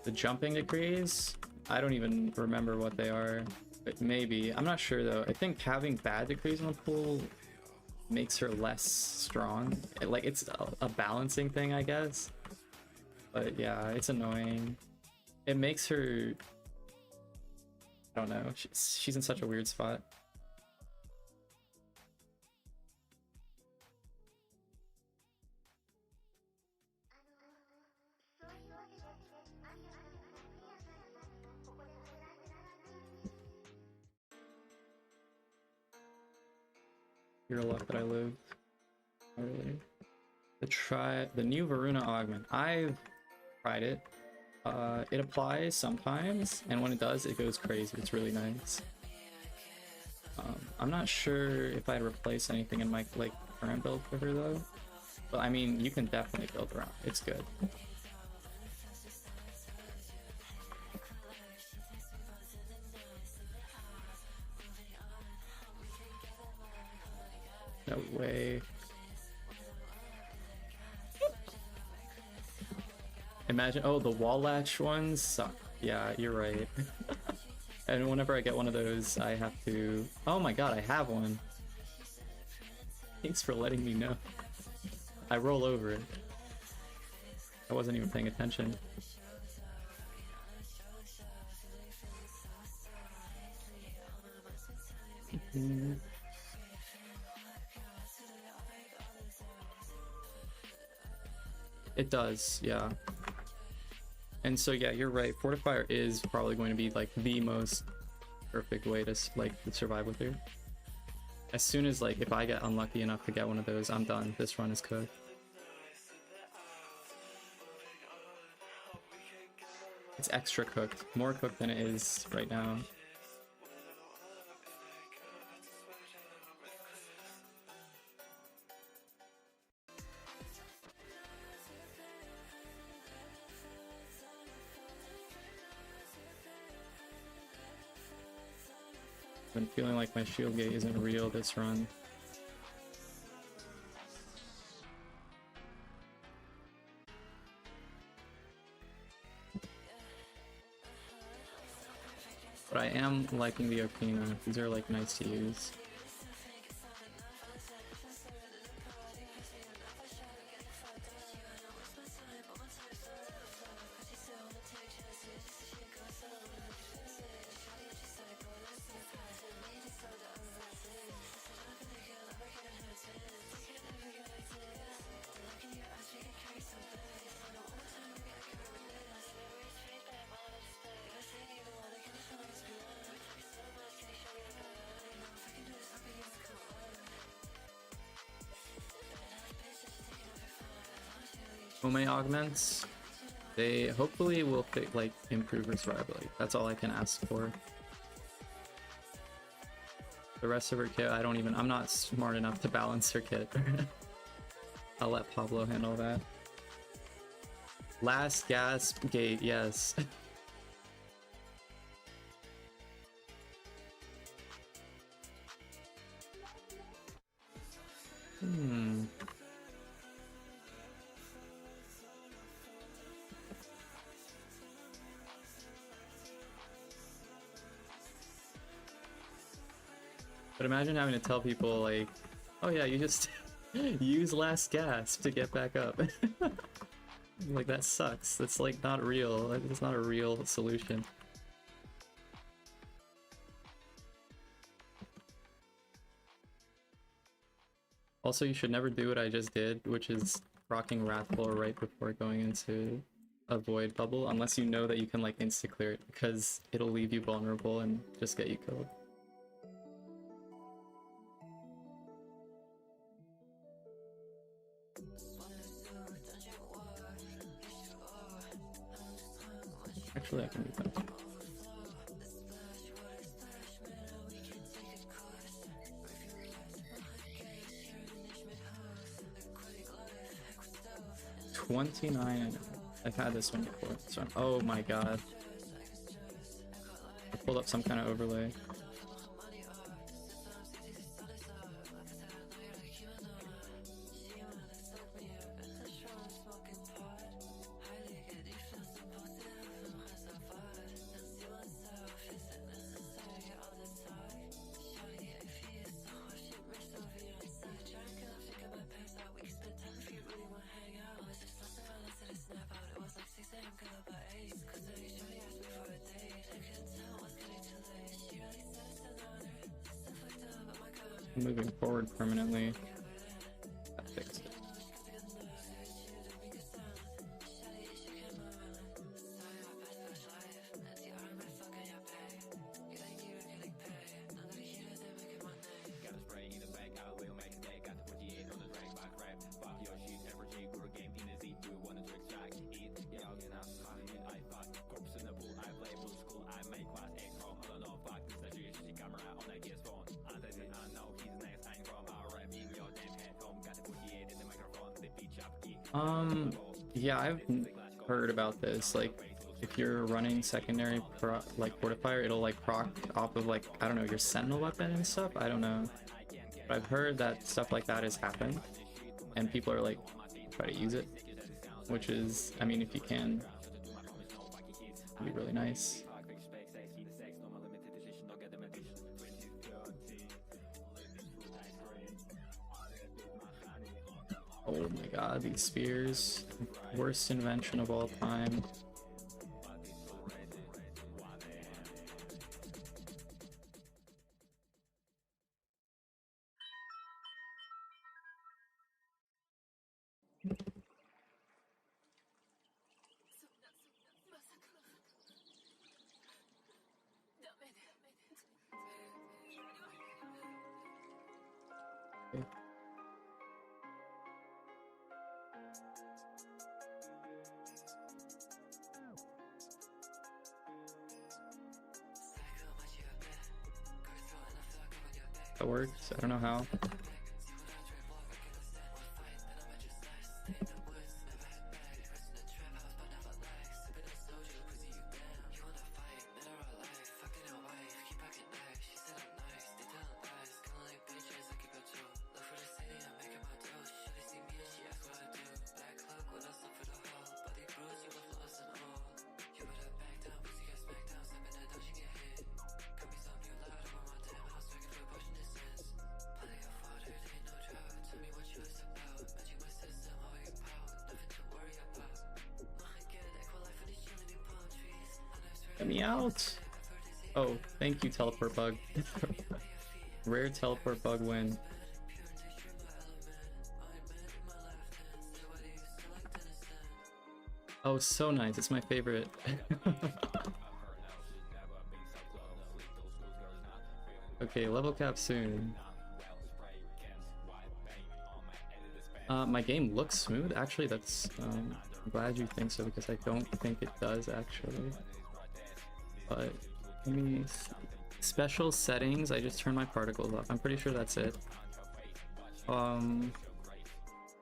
The jumping decrees? I don't even remember what they are, but maybe. I'm not sure though. I think having bad decrees in the pool makes her less strong. Like, it's a balancing thing, I guess. But yeah, it's annoying. It makes her... I don't know. She's in such a weird spot. You're luck that I lived. Not really. The new Varuna augment. I've tried it. It applies sometimes, and when it does, it goes crazy. It's really nice. I'm not sure if I'd replace anything in my like current build for her though. But I mean, you can definitely build around. It's good. way. Imagine, oh, the wall latch ones suck. Yeah, you're right. And whenever I get one of those, I have to... Oh my god, I have one. Thanks for letting me know. I roll over it. I wasn't even paying attention. It does, yeah. And so yeah, you're right. Fortifier is probably going to be like the most perfect way to like survive with her. As soon as like if I get unlucky enough to get one of those, I'm done. This run is cooked. It's extra cooked, more cooked than it is right now. I've been feeling like my shield gate isn't real this run. But I am liking the Okina. These are like nice to use. Koumei augments, they hopefully will like improve her survivability. That's all I can ask for. The rest of her kit, I'm not smart enough to balance her kit. I'll let Pablo handle that. Last gasp gate, yes. But imagine having to tell people like, oh yeah, you just use last gasp to get back up. Like that sucks. That's like not real. It's not a real solution. Also, you should never do what I just did, which is rocking Wrathful right before going into a Void bubble, unless you know that you can like insta-clear it, because it'll leave you vulnerable and just get you killed. Actually, I can do that. $29. I've had this one before. So, oh my god. I pulled up some kind of overlay. Moving forward permanently. That fixed it. Yeah, I've heard about this. Like, if you're running secondary like fortifier, it'll like proc off of like, I don't know, your sentinel weapon and stuff. I don't know. But I've heard that stuff like that has happened, and people are like, try to use it, which is, I mean, if you can, it'd be really nice. Oh my god, these spears. Worst invention of all time. Okay. That works. I don't know how. Get me out! Oh, thank you, teleport bug. Rare teleport bug win. Oh, so nice. It's my favorite. Okay, level cap soon. My game looks smooth. Actually, that's I'm glad you think so, because I don't think it does actually. But let me see. Special settings, I just turned my particles off. I'm pretty sure that's it. I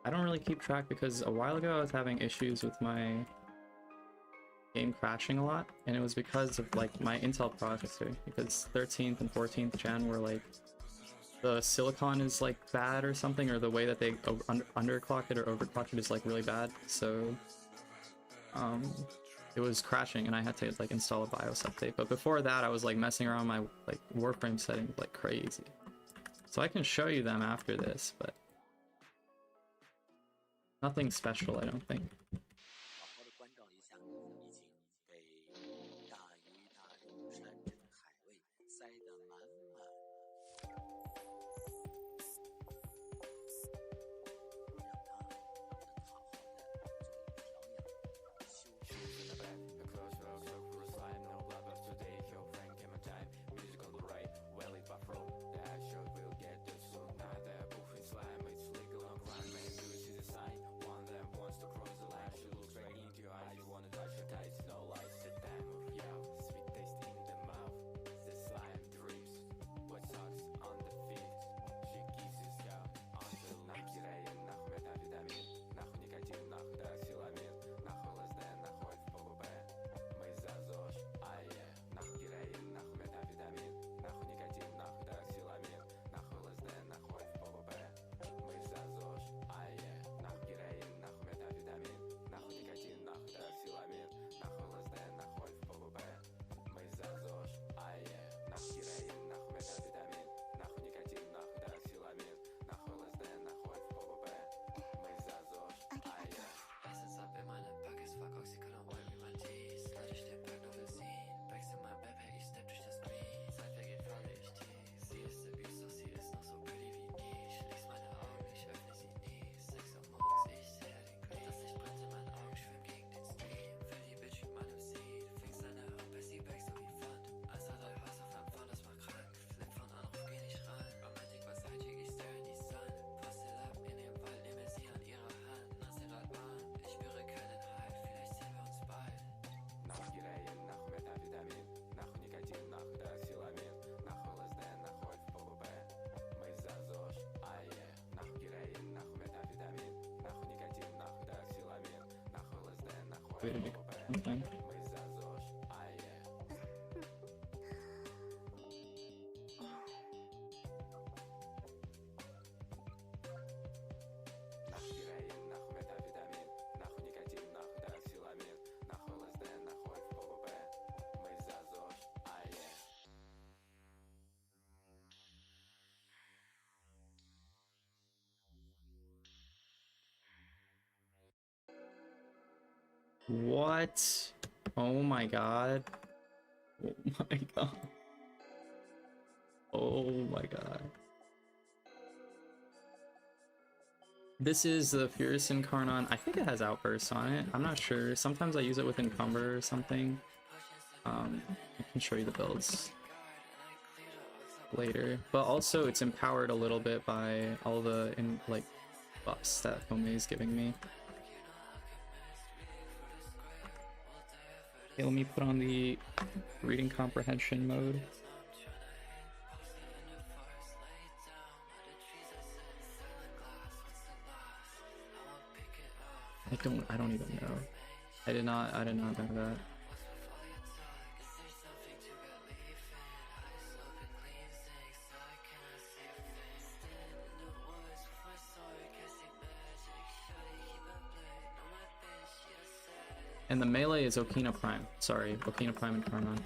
don't really keep track because a while ago I was having issues with my game crashing a lot, and it was because of like my Intel processor, because 13th and 14th gen were like the silicon is like bad or something, or the way that they underclock it or overclock it is like really bad, so it was crashing and I had to like install a BIOS update. But before that I was like messing around my like Warframe settings like crazy, so I can show you them after this, but nothing special I don't think. Wait a minute. Okay. What? Oh my god. Oh my god. Oh my god. This is the Furious Incarnon. I think it has outbursts on it. I'm not sure. Sometimes I use it with Encumber or something. I can show you the builds later. But also it's empowered a little bit by all the buffs that Koumei is giving me. Okay, let me put on the reading comprehension mode. I don't even know. I did not know that. And the melee is Okina Prime. Sorry, Okina Prime and Incarnon.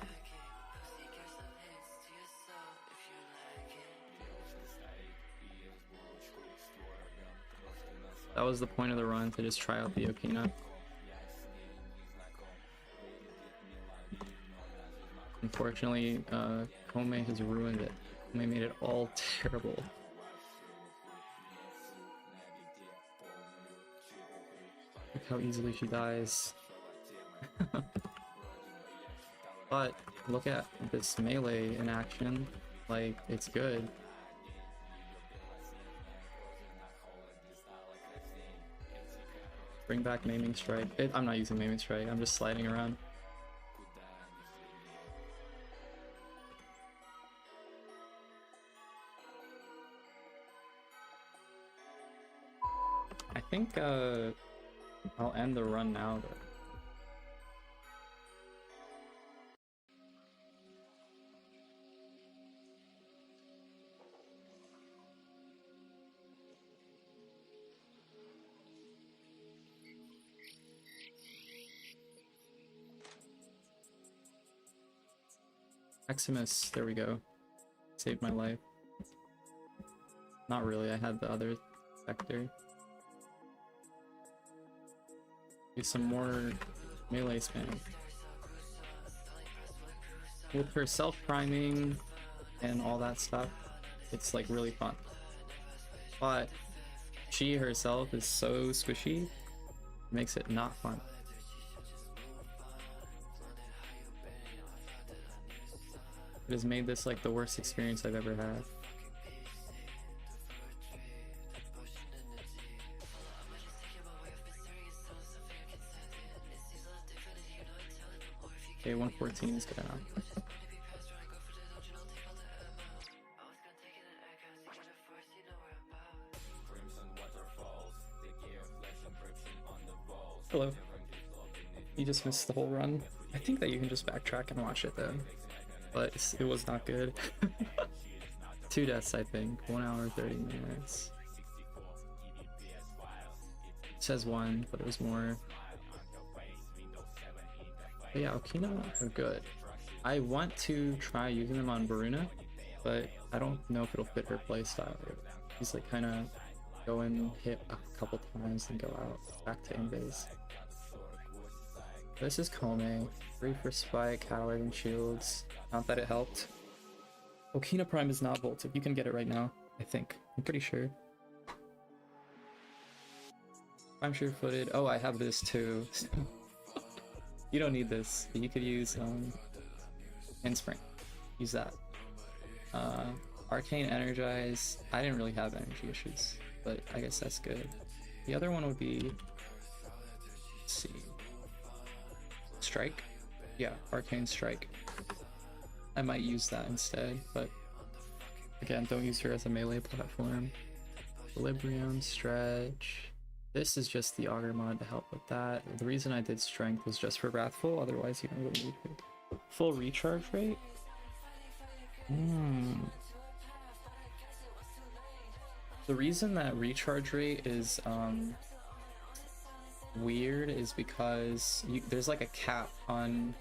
That was the point of the run, to just try out the Okina. Unfortunately, Koumei has ruined it. Koumei made it all terrible. Look how easily she dies. But look at this melee in action, like, it's good. Bring back Maiming Strike. I'm not using Maiming Strike, I'm just sliding around. I think I'll end the run now though. Maximus, there we go. Saved my life. Not really, I had the other vector. Do some more melee spam. With her self-priming and all that stuff, it's like really fun. But she herself is so squishy, it makes it not fun. It has made this like the worst experience I've ever had. Okay, 114 is good enough. Hello. You just missed the whole run. I think that you can just backtrack and watch it though. But it was not good. 2 deaths, I think. 1 hour, 30 minutes. It says 1, but it was more. But yeah, Okina are good. I want to try using them on Varuna, but I don't know if it'll fit her playstyle. He's like kind of go in, hit a couple times, and go out back to in-base. This is Koumei. 3 for Spike, Howard, and Shields. Not that it helped. Okina Prime is not bolted. You can get it right now, I think. I'm pretty sure. I'm sure-footed. Oh, I have this too. You don't need this. You could use Inspring. Use that. Arcane Energize. I didn't really have energy issues, but I guess that's good. The other one would be, let's see, Strike. Yeah, Arcane Strike. I might use that instead, but again, don't use her as a melee platform. Equilibrium, Stretch. This is just the Augur mod to help with that. The reason I did Strength was just for Wrathful, otherwise you don't really need it. Full recharge rate? The reason that recharge rate is weird is because there's like a cap on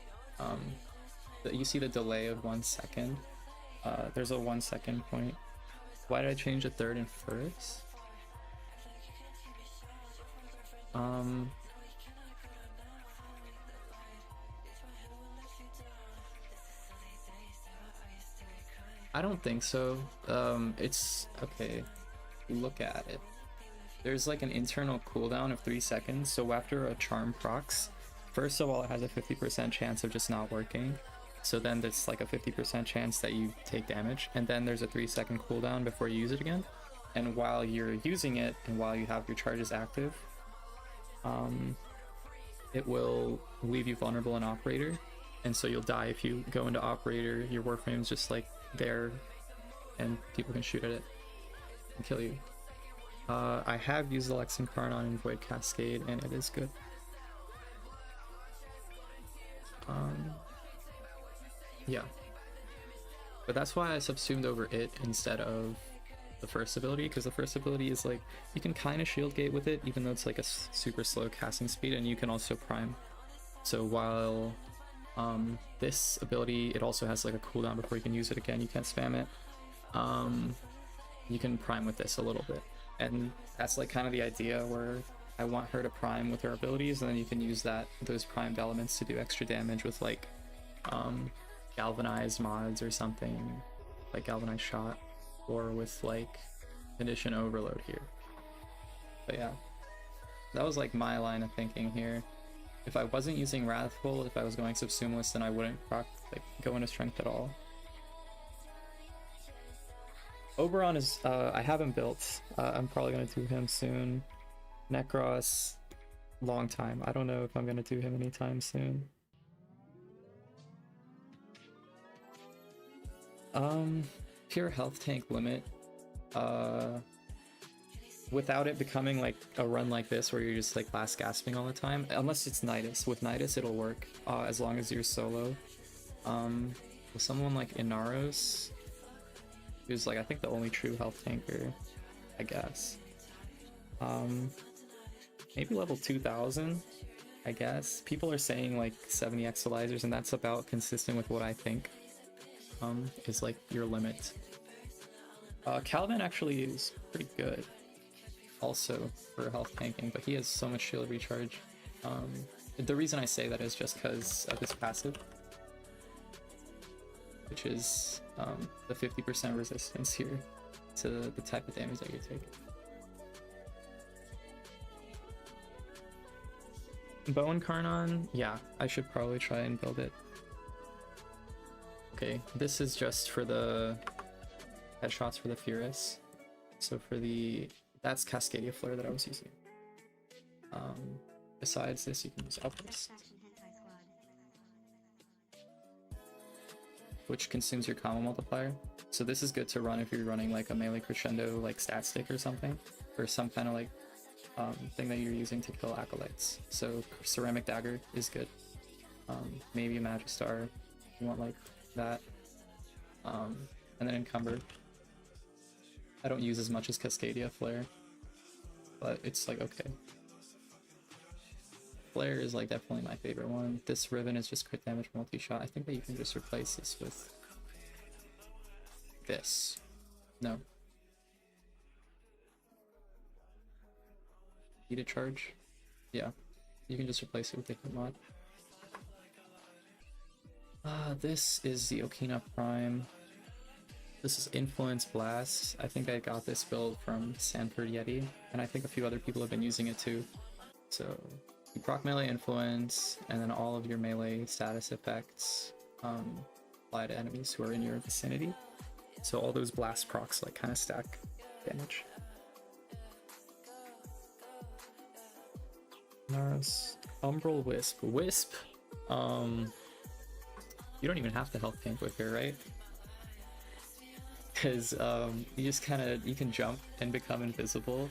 you see the delay of 1 second. There's a 1 second point. Why did I change the 3rd and 1st? I don't think so. It's okay. Look at it. There's like an internal cooldown of 3 seconds, so after a charm procs, first of all, it has a 50% chance of just not working. So then there's like a 50% chance that you take damage, and then there's a 3-second cooldown before you use it again. And while you're using it, and while you have your charges active, it will leave you vulnerable in Operator, and so you'll die if you go into Operator. Your Warframe's just like there, and people can shoot at it and kill you. I have used the Incarnon in Void Cascade, and it is good. Yeah. But that's why I subsumed over it instead of the first ability, because the first ability is like, you can kind of shield gate with it, even though it's like a super slow casting speed, and you can also prime. So while this ability, it also has like a cooldown before you can use it again, you can't spam it. You can prime with this a little bit. And that's like kind of the idea, where I want her to prime with her abilities, and then you can use those primed elements to do extra damage with like galvanized mods or something, like galvanized shot, or with like condition overload here. But yeah, that was like my line of thinking here. If I wasn't using Wrathful, if I was going Subsumeless, then I wouldn't go into strength at all. Oberon is, I haven't built. I'm probably going to do him soon. Necros, long time. I don't know if I'm going to do him anytime soon. Pure health tank limit. Without it becoming like a run like this where you're just like last gasping all the time. Unless it's Nidus. With Nidus it'll work, as long as you're solo. With someone like Inaros, who's like I think the only true health tanker, I guess. Maybe level 2000, I guess. People are saying like 70 exolizers, and that's about consistent with what I think is like your limit. Calvin actually is pretty good also for health tanking, but he has so much shield recharge. The reason I say that is just because of his passive, which is the 50% resistance here to the type of damage that you take. Bow Incarnon, yeah, I should probably try and build it. Okay, this is just for the headshots for the Furious. So for that's Cascadia Flare that I was using. Besides this, you can use Outburst, which consumes your combo multiplier. So this is good to run if you're running like a melee crescendo, like stat stick or something, or some kind of like thing that you're using to kill acolytes. So Ceramic Dagger is good. Maybe a Magistar if you want like that. And then Encumber. I don't use as much as Cascadia Flare, but it's like okay. Flare is like definitely my favorite one. This Riven is just crit damage multi-shot. I think that you can just replace this with this. No. Need a charge? Yeah. You can just replace it with the hit mod. This is the Okina Prime. This is Influence Blast. I think I got this build from Sanford Yeti, and I think a few other people have been using it too. So you proc melee influence, and then all of your melee status effects apply to enemies who are in your vicinity. So all those blast procs like kind of stack damage. Naros, Umbral Wisp. Wisp, you don't even have to health tank with her, right? Because you just you can jump and become invisible.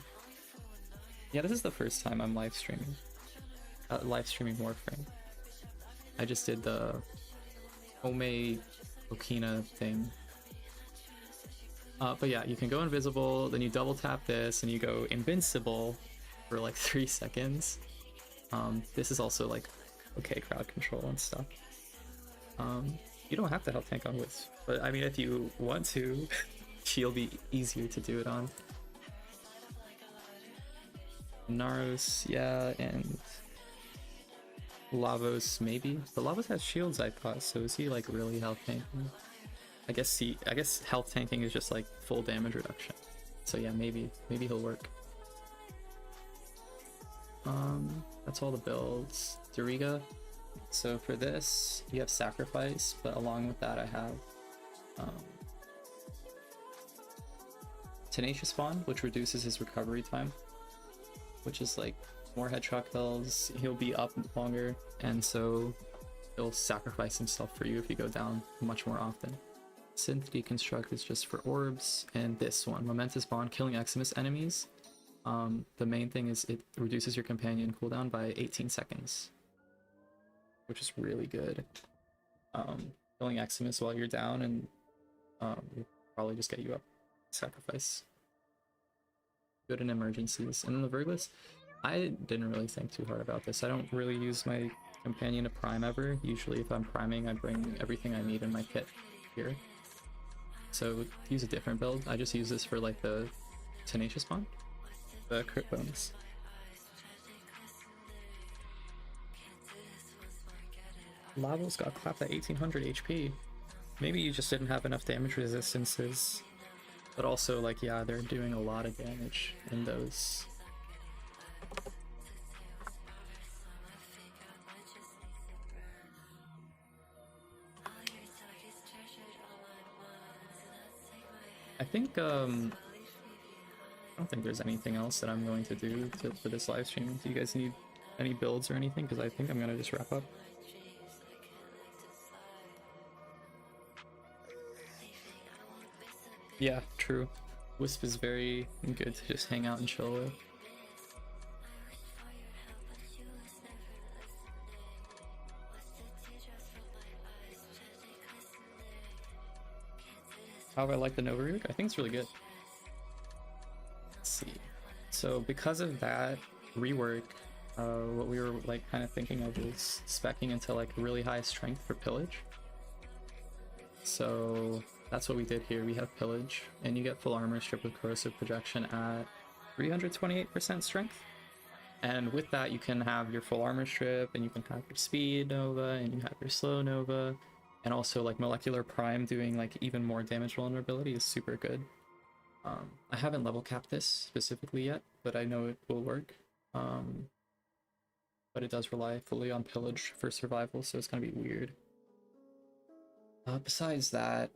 Yeah, this is the first time I'm live streaming Warframe. I just did the Koumei Okina thing. But yeah, you can go invisible, then you double tap this, and you go invincible for like 3 seconds. This is also like okay crowd control and stuff. You don't have to health tank on Wisp, but I mean if you want to, she'll be easier to do it on. Naros, yeah, and Lavos maybe. But Lavos has shields, I thought, so is he like really health tanking? I guess health tanking is just like full damage reduction. So yeah, maybe he'll work. That's all the builds. Doriga. So for this, you have Sacrifice, but along with that I have Tenacious Bond, which reduces his recovery time, which is like more headshot kills, he'll be up longer, and so he'll sacrifice himself for you if you go down much more often. Synth Deconstruct is just for orbs, and this one, Momentous Bond, killing Eximus enemies. The main thing is it reduces your companion cooldown by 18 seconds, which is really good. Killing Eximus while you're down and will probably just get you up. Sacrifice. Good in emergencies. And then the Vergless, I didn't really think too hard about this. I don't really use my companion to prime ever. Usually if I'm priming, I bring everything I need in my kit here. So use a different build. I just use this for like the Tenacious Bond, the crit bonus. Lavos got clapped at 1800 HP. Maybe you just didn't have enough damage resistances. But also, like, yeah, they're doing a lot of damage in those. I think, I don't think there's anything else that I'm going to do for this live stream. Do you guys need any builds or anything? Because I think I'm going to just wrap up. Yeah, true. Wisp is very good to just hang out and chill with. How do I like the Nova rework? I think it's really good. Let's see. So because of that rework, what we were like kind of thinking of is speccing into like really high strength for pillage. So that's what we did here. We have pillage, and you get full armor strip with corrosive projection at 328% strength. And with that, you can have your full armor strip, and you can have your speed nova, and you have your slow nova, and also like molecular prime doing like even more damage vulnerability is super good. I haven't level capped this specifically yet, but I know it will work. But it does rely fully on pillage for survival, so it's gonna be weird. Besides that,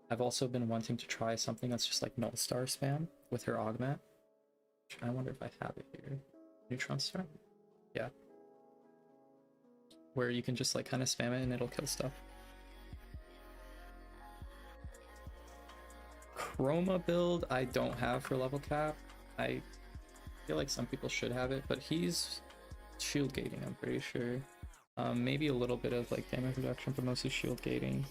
I've also been wanting to try something that's just like Null Star spam with her augment. I wonder if I have it here. Neutron Star? Yeah. Where you can just like kind of spam it and it'll kill stuff. Chroma build I don't have for level cap. I feel like some people should have it, but he's shield gating, I'm pretty sure. Maybe a little bit of like damage reduction, but mostly shield gating.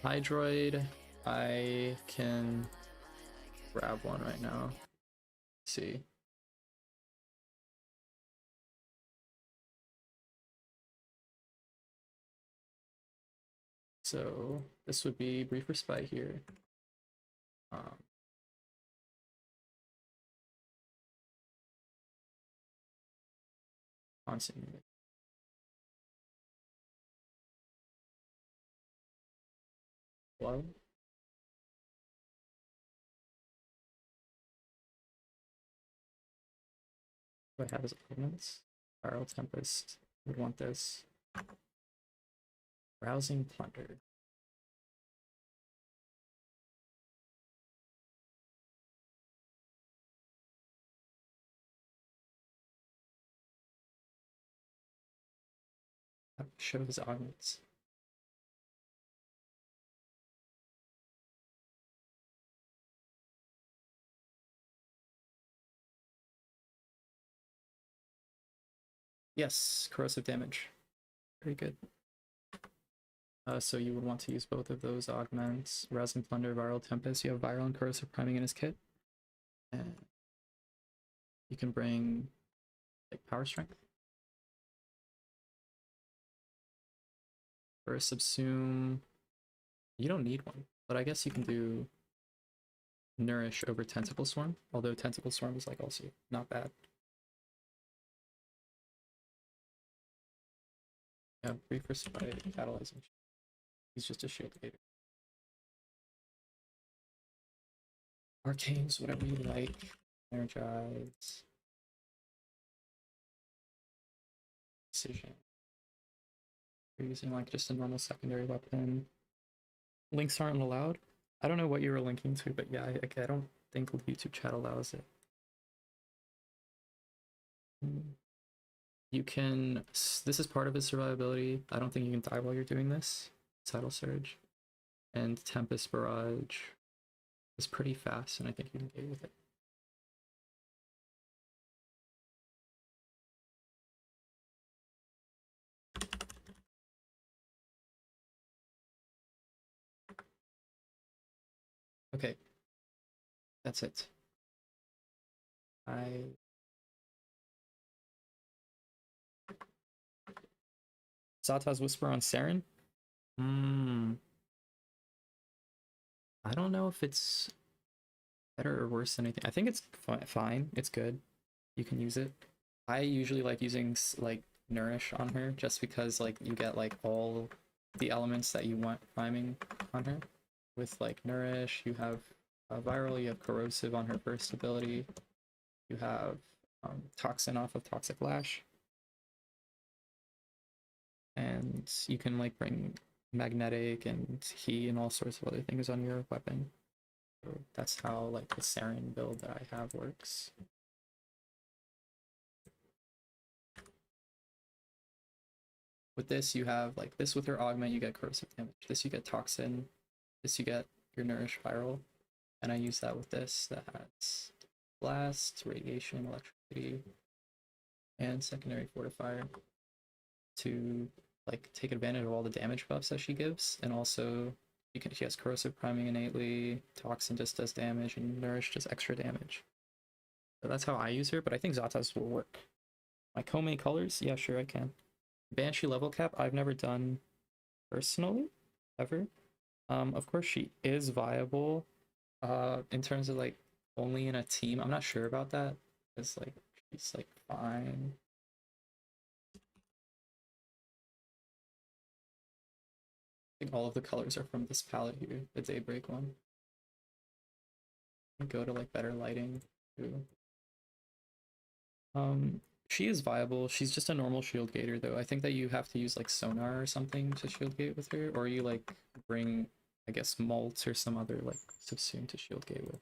Hydroid, I can grab one right now. Let's see. So this would be Brief Respite here. Constant. Hello? Do I have his elements? Viral Tempest would want this. Rousing Plunder. Show his augments. Yes, corrosive damage. Very good. So you would want to use both of those augments. Rousing Plunder, Viral Tempest. You have Viral and Corrosive Priming in his kit. And you can bring like Power Strength. For a Subsume, you don't need one, but I guess you can do Nourish over Tentacle Swarm, although Tentacle Swarm is like also not bad. Yeah, Brief Respite, Catalyzing. He's just a shield gator. Arcanes, whatever you like. Energize. Precision. You're using like just a normal secondary weapon. Links aren't allowed. I don't know what you were linking to, but yeah, I don't think YouTube chat allows it. You can, this is part of his survivability. I don't think you can die while you're doing this. Tidal Surge. And Tempest Barrage is pretty fast, and I think you can get with it. Okay, that's it. Zata's Whisper on Saren? I don't know if it's better or worse than anything. I think it's fine. It's good. You can use it. I usually like using like Nourish on her just because like you get like all the elements that you want priming on her. With like Nourish, you have Viral, you have Corrosive on her first ability. You have Toxin off of Toxic Lash. And you can like bring Magnetic and Heat and all sorts of other things on your weapon. So that's how like the Saren build that I have works. With this, you have like this with her augment, you get corrosive damage. This you get toxin. This you get your nourish viral. And I use that with this that has blast, radiation, electricity, and secondary fortifier to like take advantage of all the damage buffs that she gives. And also she has corrosive priming innately, toxin just does damage, and nourish just extra damage. So that's how I use her, but I think Zata's will work. My Koumei colors? Yeah, sure I can. Banshee level cap, I've never done personally, ever. Of course she is viable in terms of like only in a team. I'm not sure about that. It's like she's like fine. I think all of the colors are from this palette here, the Daybreak one. Go to like better lighting too. She is viable. She's just a normal shield gator though. I think that you have to use like sonar or something to shield gate with her, or you like bring, I guess, Molt or some other like subsume to shield gate with.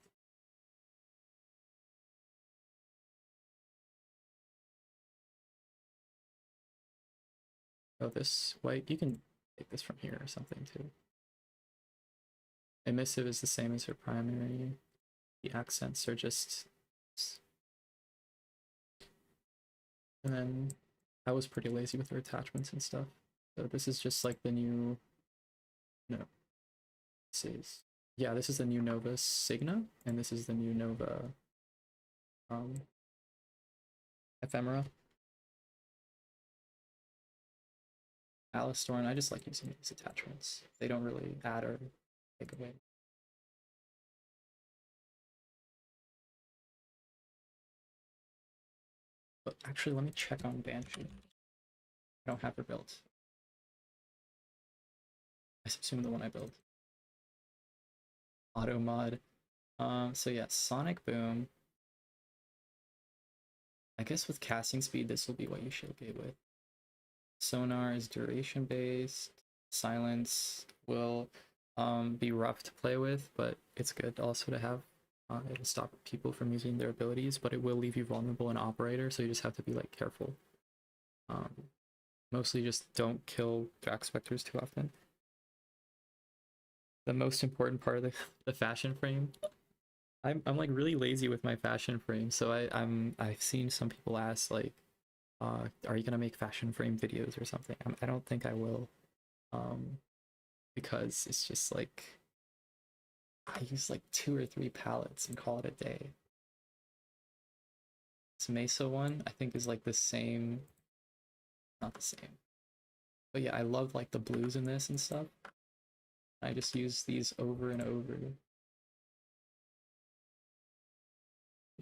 Oh, this white, you can take this from here or something too. Emissive is the same as her primary. The accents are just, and then I was pretty lazy with her attachments and stuff. So this is just like the new, no, this is, yeah, this is the new Nova Signa, and this is the new Nova Ephemera. Alistorn, I just like using these attachments. They don't really add or take away. But actually, let me check on Banshee. I don't have her built. I assume the one I built. Auto mod. So yeah, Sonic Boom. I guess with casting speed, this will be what you shield gate with. Sonar is duration based. Silence will be rough to play with, but it's good also to have. It'll stop people from using their abilities, but it will leave you vulnerable in Operator, so you just have to be like careful. Mostly just don't kill Jack Specters too often. The most important part of the fashion frame. I'm like really lazy with my fashion frame, so I've seen some people ask like, are you gonna make fashion frame videos or something? I don't think I will, because it's just like I use like 2 or 3 palettes and call it a day. This Mesa one I think is like the same, not the same, but yeah, I love like the blues in this and stuff. I just use these over and over.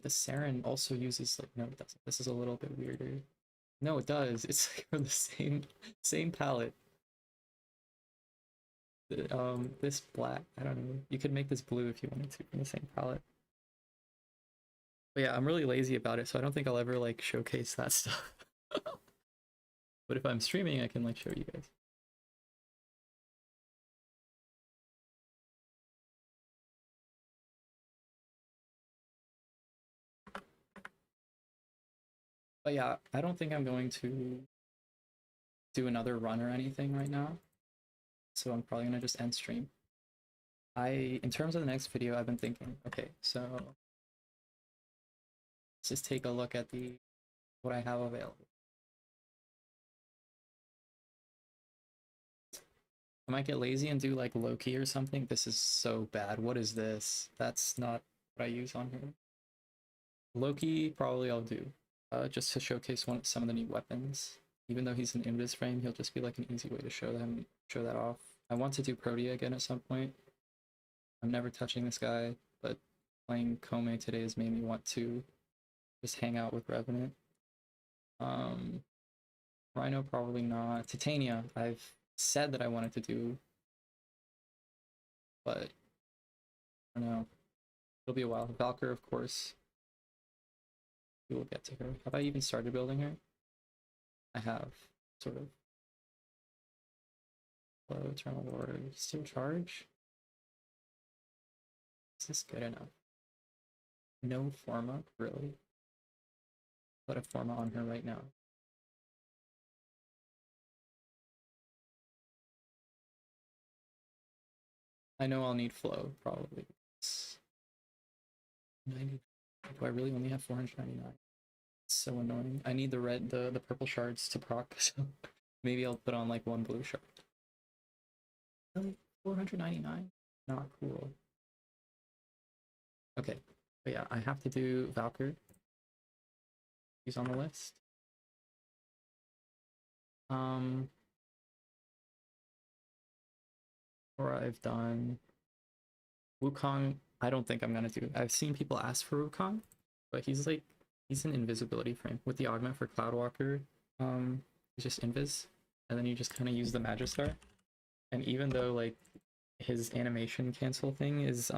The Saren also uses like, no, it doesn't. This is a little bit weirder. No, it does. It's like from the same palette. This black, I don't know. You could make this blue if you wanted to from the same palette. But yeah, I'm really lazy about it, so I don't think I'll ever like showcase that stuff. But if I'm streaming, I can like show you guys. But yeah, I don't think I'm going to do another run or anything right now. So I'm probably gonna just end stream. In terms of the next video, I've been thinking, okay, so let's just take a look at what I have available. I might get lazy and do like Loki or something. This is so bad. What is this? That's not what I use on here. Loki, probably I'll do. Just to showcase some of the new weapons. Even though he's an invis frame, he'll just be like an easy way to show that off. I want to do Protea again at some point. I'm never touching this guy, but playing Koumei today has made me want to just hang out with Revenant. Rhino, probably not. Titania, I've said that I wanted to do, but I don't know. It'll be a while. Valkyr, of course. We will get to her. Have I even started building her? I have, sort of. Hello, Eternal Lord. Still charge? Is this good enough? No Forma? Really? Put a Forma on her right now. I know I'll need flow, probably. 90. Do I really only have 499? It's so annoying. I need the purple shards to proc, so maybe I'll put on like one blue shard. Really? 499? Not cool. Okay, but yeah, I have to do Valkyr. He's on the list. Or I've done Wukong. I don't think I'm gonna do. I've seen people ask for Wukong, but he's an invisibility frame with the augment for Cloudwalker. He's just invis, and then you just kind of use the Magistar. And even though like his animation cancel thing is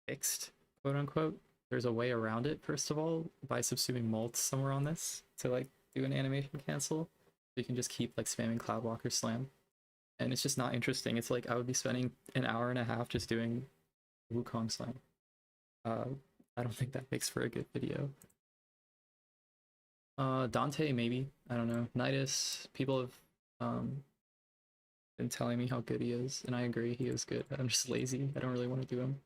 fixed, quote unquote, there's a way around it. First of all, by subsuming Molt somewhere on this to like do an animation cancel, you can just keep like spamming Cloudwalker Slam. And it's just not interesting. It's like I would be spending an hour and a half just doing Wukong Slam. I don't think that makes for a good video. Dante, maybe. I don't know. Nidus, people have been telling me how good he is, and I agree, he is good. I'm just lazy. I don't really want to do him.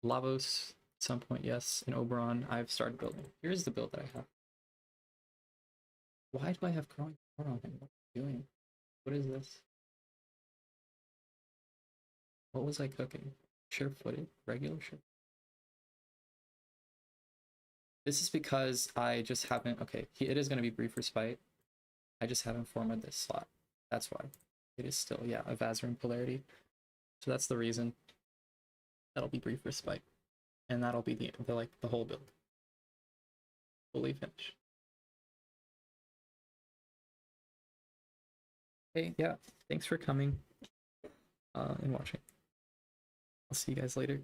Lavos, at some point, yes. And Oberon, I've started building. Here's the build that I have. Why do I have growing power on him? What am I doing? What is this? What was I cooking? Sure-footed? Regular sure? This is because I just haven't... Okay, it is going to be Brief Respite. I just haven't formed this slot. That's why. It is still, yeah, a Vazarin Polarity. So that's the reason. That'll be Brief Respite. And that'll be the whole build. Fully finished. Hey, yeah, thanks for coming and watching. I'll see you guys later.